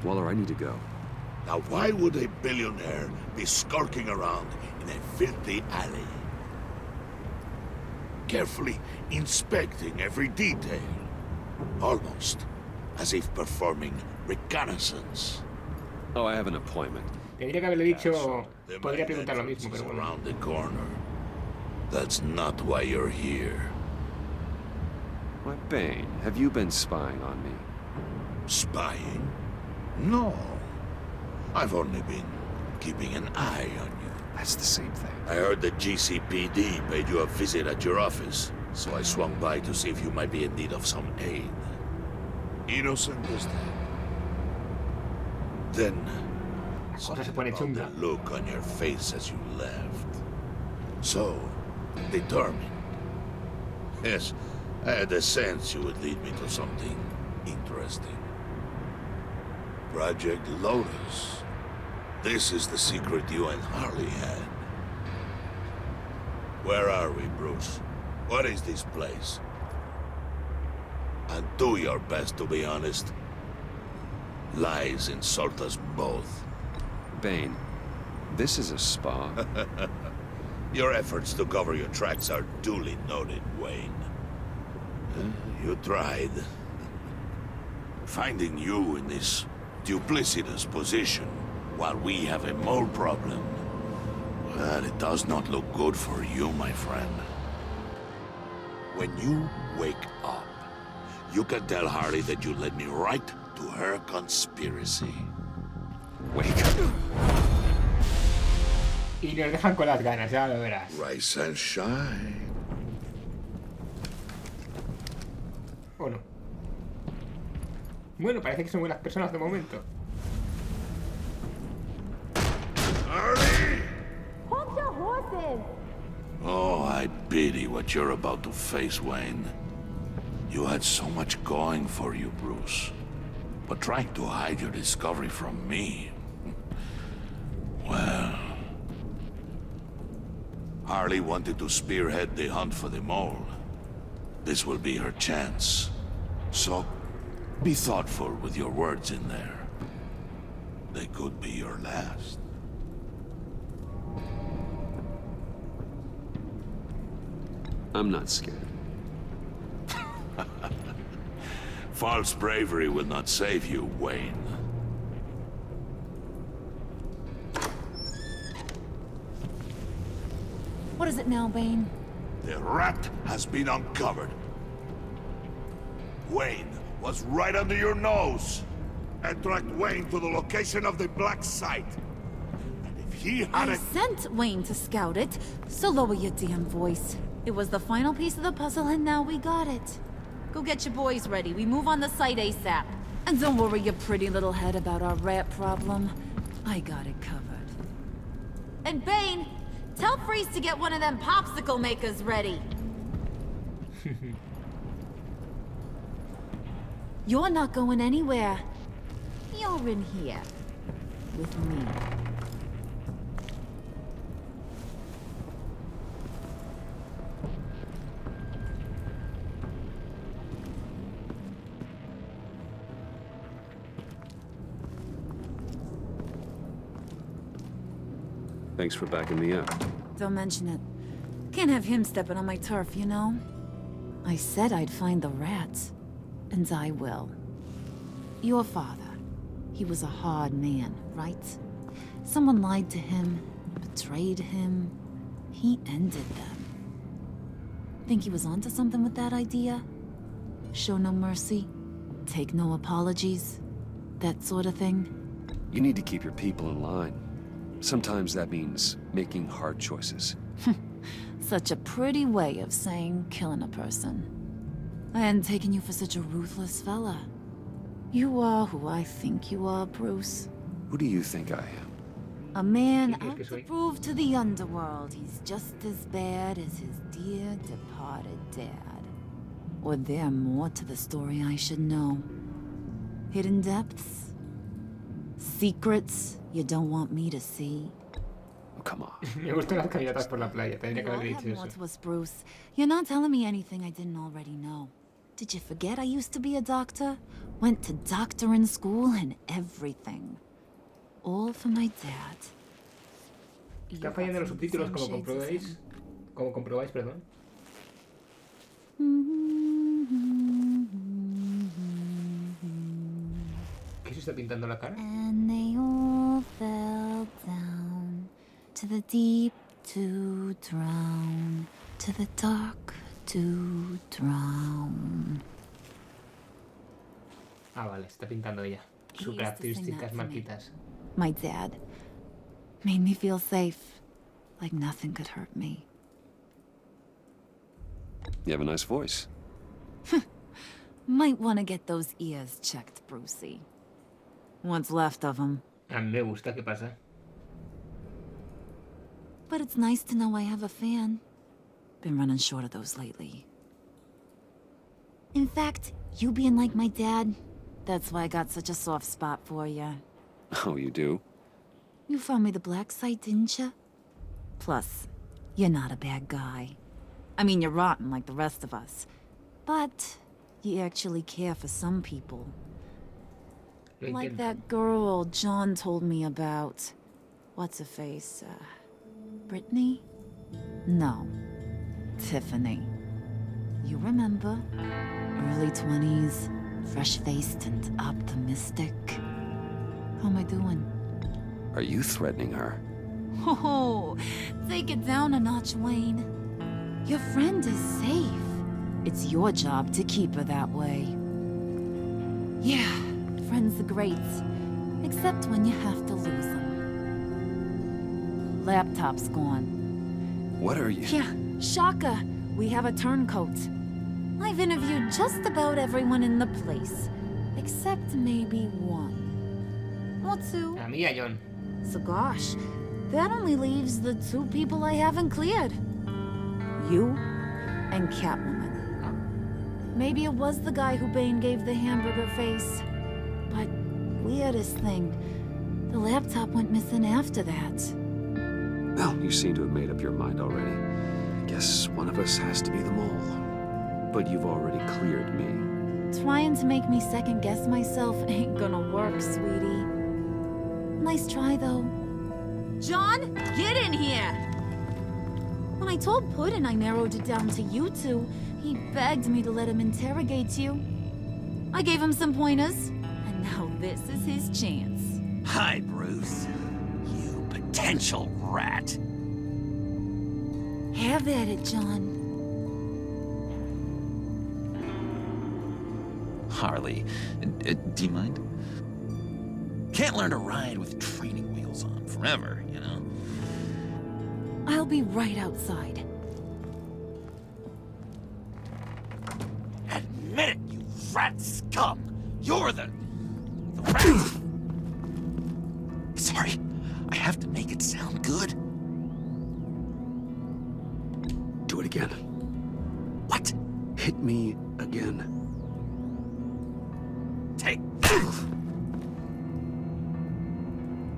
Waller, I need to go. Now why would a billionaire be skulking around in a filthy alley? Carefully inspecting every detail. Almost as if performing reconnaissance. Oh, I have an appointment. Tendría que haberle dicho... Podría preguntar lo mismo, pero bueno. Around the corner. That's not why you're here. Why, Bane, have you been spying on me? Spying? No. I've only been keeping an eye on you. That's the same thing. I heard the GCPD paid you a visit at your office, so I swung by to see if you might be in need of some aid. Innocent as that. Then, something about the look on your face as you left. So, determined. Yes, I had a sense you would lead me to something interesting. Project Lotus. This is the secret you and Harley had. Where are we, Bruce? What is this place? And do your best to be honest. Lies insult us both. Bane, this is a spa. Your efforts to cover your tracks are duly noted, Wayne. You tried. Finding you in this duplicitous position while we have a mole problem. Well, it does not look good for you, my friend. When you wake up, you can tell Harley that you led me right to her conspiracy. Wake up. Y nos dejan con las ganas, ya lo verás. Rise and shine. ¿O no? Bueno, parece que son buenas personas de momento. Harley! Hold your horses! Oh, I pity what you're about to face, Wayne. You had so much going for you, Bruce. But trying to hide your discovery from me... Well... Harley wanted to spearhead the hunt for the mole. This will be her chance. So, be thoughtful with your words in there. They could be your last. I'm not scared. False bravery will not save you, Wayne. What is it now, Bane? The rat has been uncovered. Wayne was right under your nose. And tracked Wayne to the location of the black site. And if he had I sent Wayne to scout it, so lower your damn voice. It was the final piece of the puzzle, and now we got it. Go get your boys ready. We move on the site ASAP. And don't worry your pretty little head about our rat problem. I got it covered. And Bane, tell Freeze to get one of them popsicle makers ready. You're not going anywhere. You're in here. With me. Thanks for backing me up. Don't mention it. Can't have him stepping on my turf, you know? I said I'd find the rats. And I will. Your father. He was a hard man, right? Someone lied to him, betrayed him. He ended them. Think he was onto something with that idea? Show no mercy? Take no apologies? That sort of thing? You need to keep your people in line. Sometimes that means making hard choices. Such a pretty way of saying killing a person. I hadn't taken you for such a ruthless fella. You are who I think you are, Bruce. Who do you think I am? A man out to prove to the underworld he's just as bad as his dear departed dad. Or there more to the story I should know. Hidden depths? Secrets you don't want me to see? Oh, come on. Me gustan las caminatas por la playa. Tendría que haber dicho eso. What was Bruce? You're not telling me anything I didn't already know. Did you forget I used to be a doctor? Went to doctoring school and everything. All for my dad. Están fallando los subtítulos como comprobáis. Como comprobáis, perdón. ¿Qué se está pintando la cara? And they all fell down to the deep to drown, to the dark to drown. Ah, vale, está pintando ella. Sus características marquitas. My dad made me feel safe, like nothing could hurt me. You have a nice voice. Might want to get those ears checked, Brucey. What's left of them. A mí me gusta, ¿qué pasa? But it's nice to know I have a fan. Been running short of those lately. In fact, you being like my dad, that's why I got such a soft spot for you. Oh, you do? You found me the black site, didn't you? Plus, you're not a bad guy. I mean, you're rotten like the rest of us. But you actually care for some people. Like that girl John told me about. What's her face? Brittany? No. Tiffany. You remember? Early 20s, fresh-faced and optimistic. How am I doing? Are you threatening her? Oh, take it down a notch, Wayne. Your friend is safe. It's your job to keep her that way. Yeah, friends are great. Except when you have to lose them. Laptop's gone. What are you? Yeah, shocker. We have a turncoat. I've interviewed just about everyone in the place. Except maybe one. Or two. A mí, a John. So gosh, that only leaves the two people I haven't cleared. You and Catwoman. Maybe it was the guy who Bane gave the hamburger face. But weirdest thing, the laptop went missing after that. Well, you seem to have made up your mind already. I guess one of us has to be the mole. But you've already cleared me. Trying to make me second-guess myself ain't gonna work, sweetie. Nice try, though. John, get in here! When I told Puddin' I narrowed it down to you two, he begged me to let him interrogate you. I gave him some pointers, and now this is his chance. Hi, Bruce. You potential rat. Have at it, John. Harley, do you mind? Can't learn to ride with training wheels on forever, you know? I'll be right outside. Admit it, you rat scum! You're the rat! Sorry, I have to make it sound good. Do it again. What? Hit me again. Take that!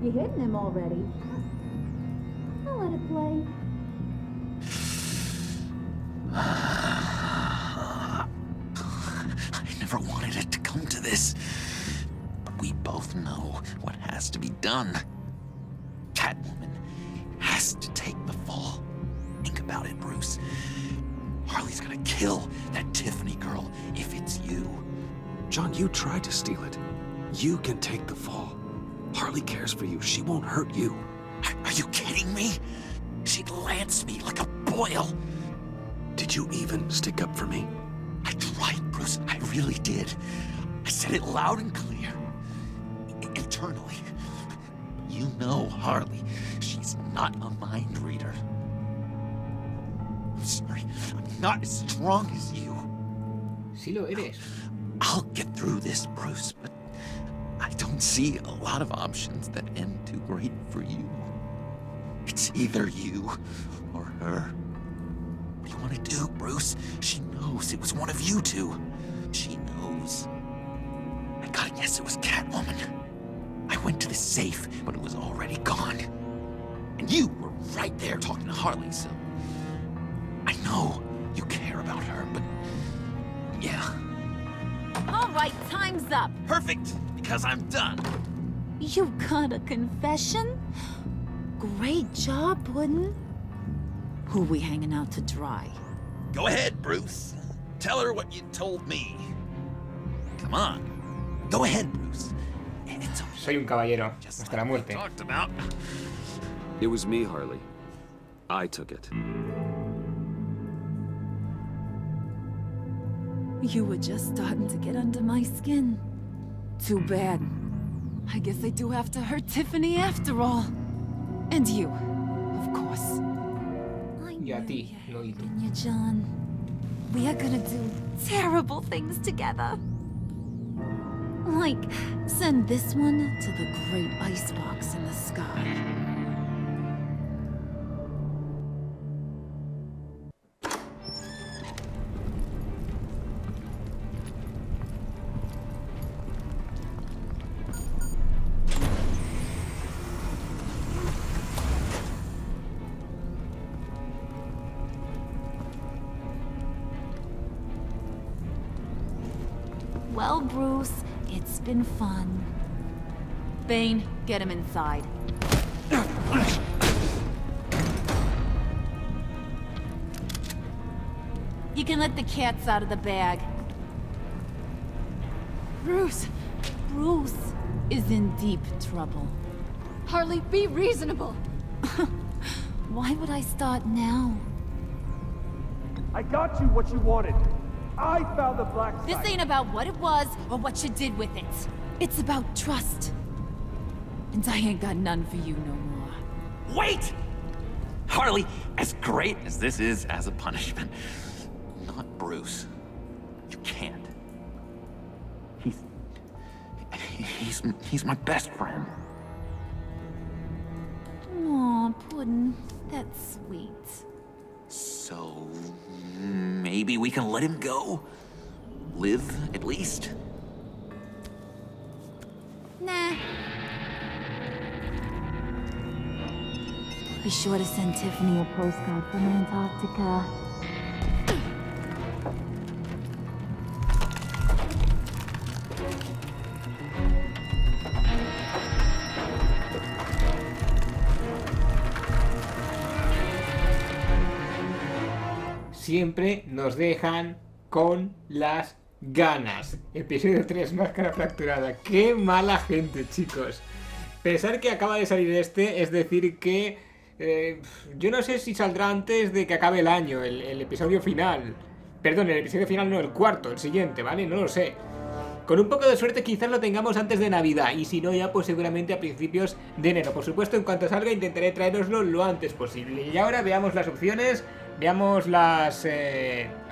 You hitting him already? I'll let it play. I never wanted it to come to this. But we both know what has to be done. Catwoman has to take the fall. Think about it, Bruce. Harley's gonna kill that Tiffany girl if it's you. John, you tried to steal it. You can take the fall. Harley cares for you. She won't hurt you. Are you kidding me? She'd lance me like a boil. Did you even stick up for me? I tried, Bruce. I really did. I said it loud and clear. Internally. You know Harley. She's not a mind reader. I'm sorry. I'm not as strong as you. Sí lo eres. I'll get through this, Bruce, but I don't see a lot of options that end too great for you. It's either you or her. What do you want to do, Bruce? She knows it was one of you two. She knows. I gotta guess it was Catwoman. I went to the safe, but it was already gone. And you were right there talking to Harley, so... I know you care about her, but... yeah. All right, time's up. Perfect, because I'm done. You got a confession? Great job, Puddin'. Who we hanging out to dry? Go ahead, Bruce. Tell her what you told me. Come on. Go ahead, Bruce. Soy un caballero, hasta la muerte. It was me, Harley. I took it. You were just starting to get under my skin. Too bad. I guess I do have to hurt Tiffany after all. And you, of course. Y a ti, no y tú. You, John. We are gonna do terrible things together. Like, send this one to the great icebox in the sky. Well, Bruce, it's been fun. Bane, get him inside. You can let the cats out of the bag. Bruce! Bruce is in deep trouble. Harley, be reasonable! Why would I start now? I got you what you wanted. I found the black site. This ain't about what it was or what you did with it. It's about trust. And I ain't got none for you no more. Wait! Harley, as great as this is as a punishment, not Bruce. You can't. He's my best friend. Aw, Puddin', that's sweet. So, maybe we can let him go? Live, at least? Nah. Be sure to send Tiffany a postcard from Antarctica. siempre nos dejan con las ganas. Episodio 3, Máscara Fracturada. Qué mala gente, chicos. Pensar que acaba de salir este, es decir que... yo no sé si saldrá antes de que acabe el año, el episodio final. Perdón, el episodio final no, el cuarto, el siguiente, ¿vale? No lo sé. Con un poco de suerte quizás lo tengamos antes de Navidad, y si no ya pues seguramente a principios de enero. Por supuesto, en cuanto salga intentaré traeroslo lo antes posible. Y ahora veamos las opciones, veamos las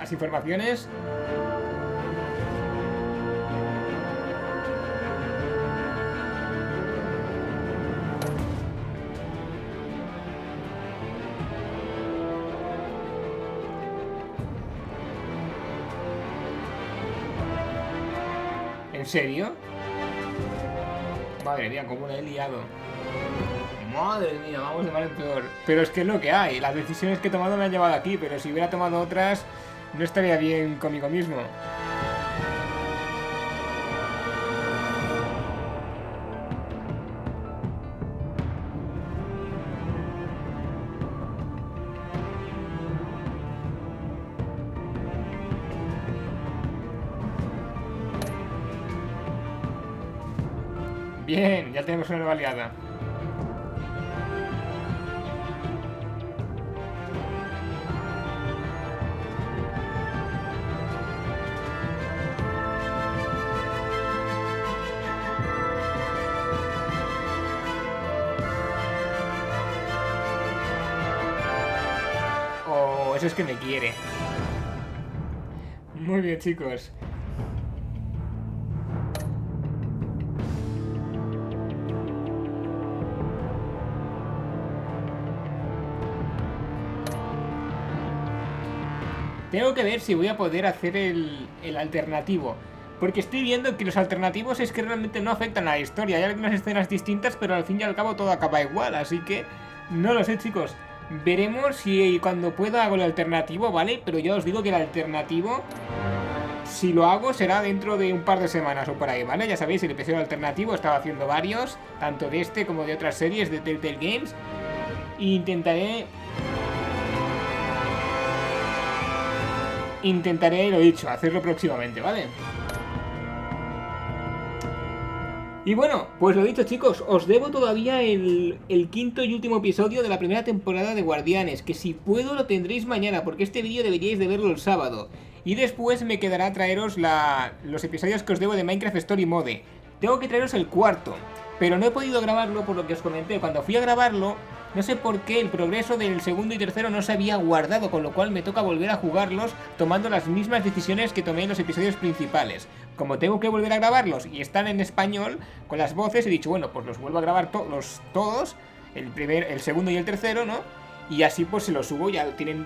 informaciones. ¿En serio? Madre mía, cómo la he liado. Madre mía, vamos de mal en peor. Pero es que es lo que hay. Las decisiones que he tomado me han llevado aquí, pero si hubiera tomado otras, no estaría bien conmigo mismo. Bien, ya tenemos una nueva aliada. Oh, eso es que me quiere. Muy bien, chicos. Tengo que ver si voy a poder hacer el alternativo. Porque estoy viendo que los alternativos es que realmente no afectan a la historia. Hay algunas escenas distintas, pero al fin y al cabo todo acaba igual. Así que no lo sé, chicos. Veremos si cuando pueda hago el alternativo, ¿vale? Pero ya os digo que el alternativo, si lo hago, será dentro de un par de semanas o por ahí, ¿vale? Ya sabéis, el episodio alternativo estaba haciendo varios, tanto de este como de otras series de Telltale Games. E intentaré, lo dicho, hacerlo próximamente, ¿vale? Y bueno, pues lo dicho, chicos, os debo todavía el quinto y último episodio de la primera temporada de Guardianes, que si puedo lo tendréis mañana, porque este vídeo deberíais de verlo el sábado. Y después me quedará traeros los episodios que os debo de Minecraft Story Mode. Tengo que traeros el cuarto, pero no he podido grabarlo por lo que os comenté. Cuando fui a grabarlo, no sé por qué el progreso del segundo y tercero no se había guardado, con lo cual me toca volver a jugarlos tomando las mismas decisiones que tomé en los episodios principales. Como tengo que volver a grabarlos y están en español, con las voces, he dicho, bueno, pues los vuelvo a grabar todos, el segundo y el tercero, ¿no? Y así pues se los subo, ya tienen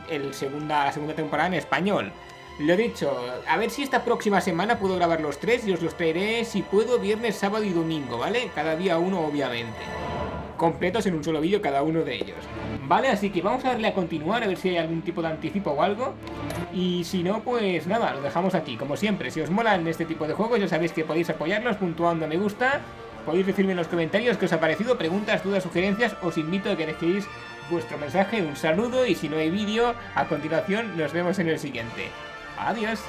la segunda temporada en español. Lo dicho, a ver si esta próxima semana puedo grabar los tres y os los traeré, si puedo, viernes, sábado y domingo, ¿vale? Cada día uno, obviamente. Completos en un solo vídeo cada uno de ellos. Vale, así que vamos a darle a continuar, a ver si hay algún tipo de anticipo o algo. Y si no, pues nada, lo dejamos aquí. Como siempre, si os molan este tipo de juegos, ya sabéis que podéis apoyarlos puntuando a me gusta. Podéis decirme en los comentarios qué os ha parecido, preguntas, dudas, sugerencias. Os invito a que dejéis vuestro mensaje, un saludo, y si no hay vídeo, a continuación nos vemos en el siguiente. Adiós.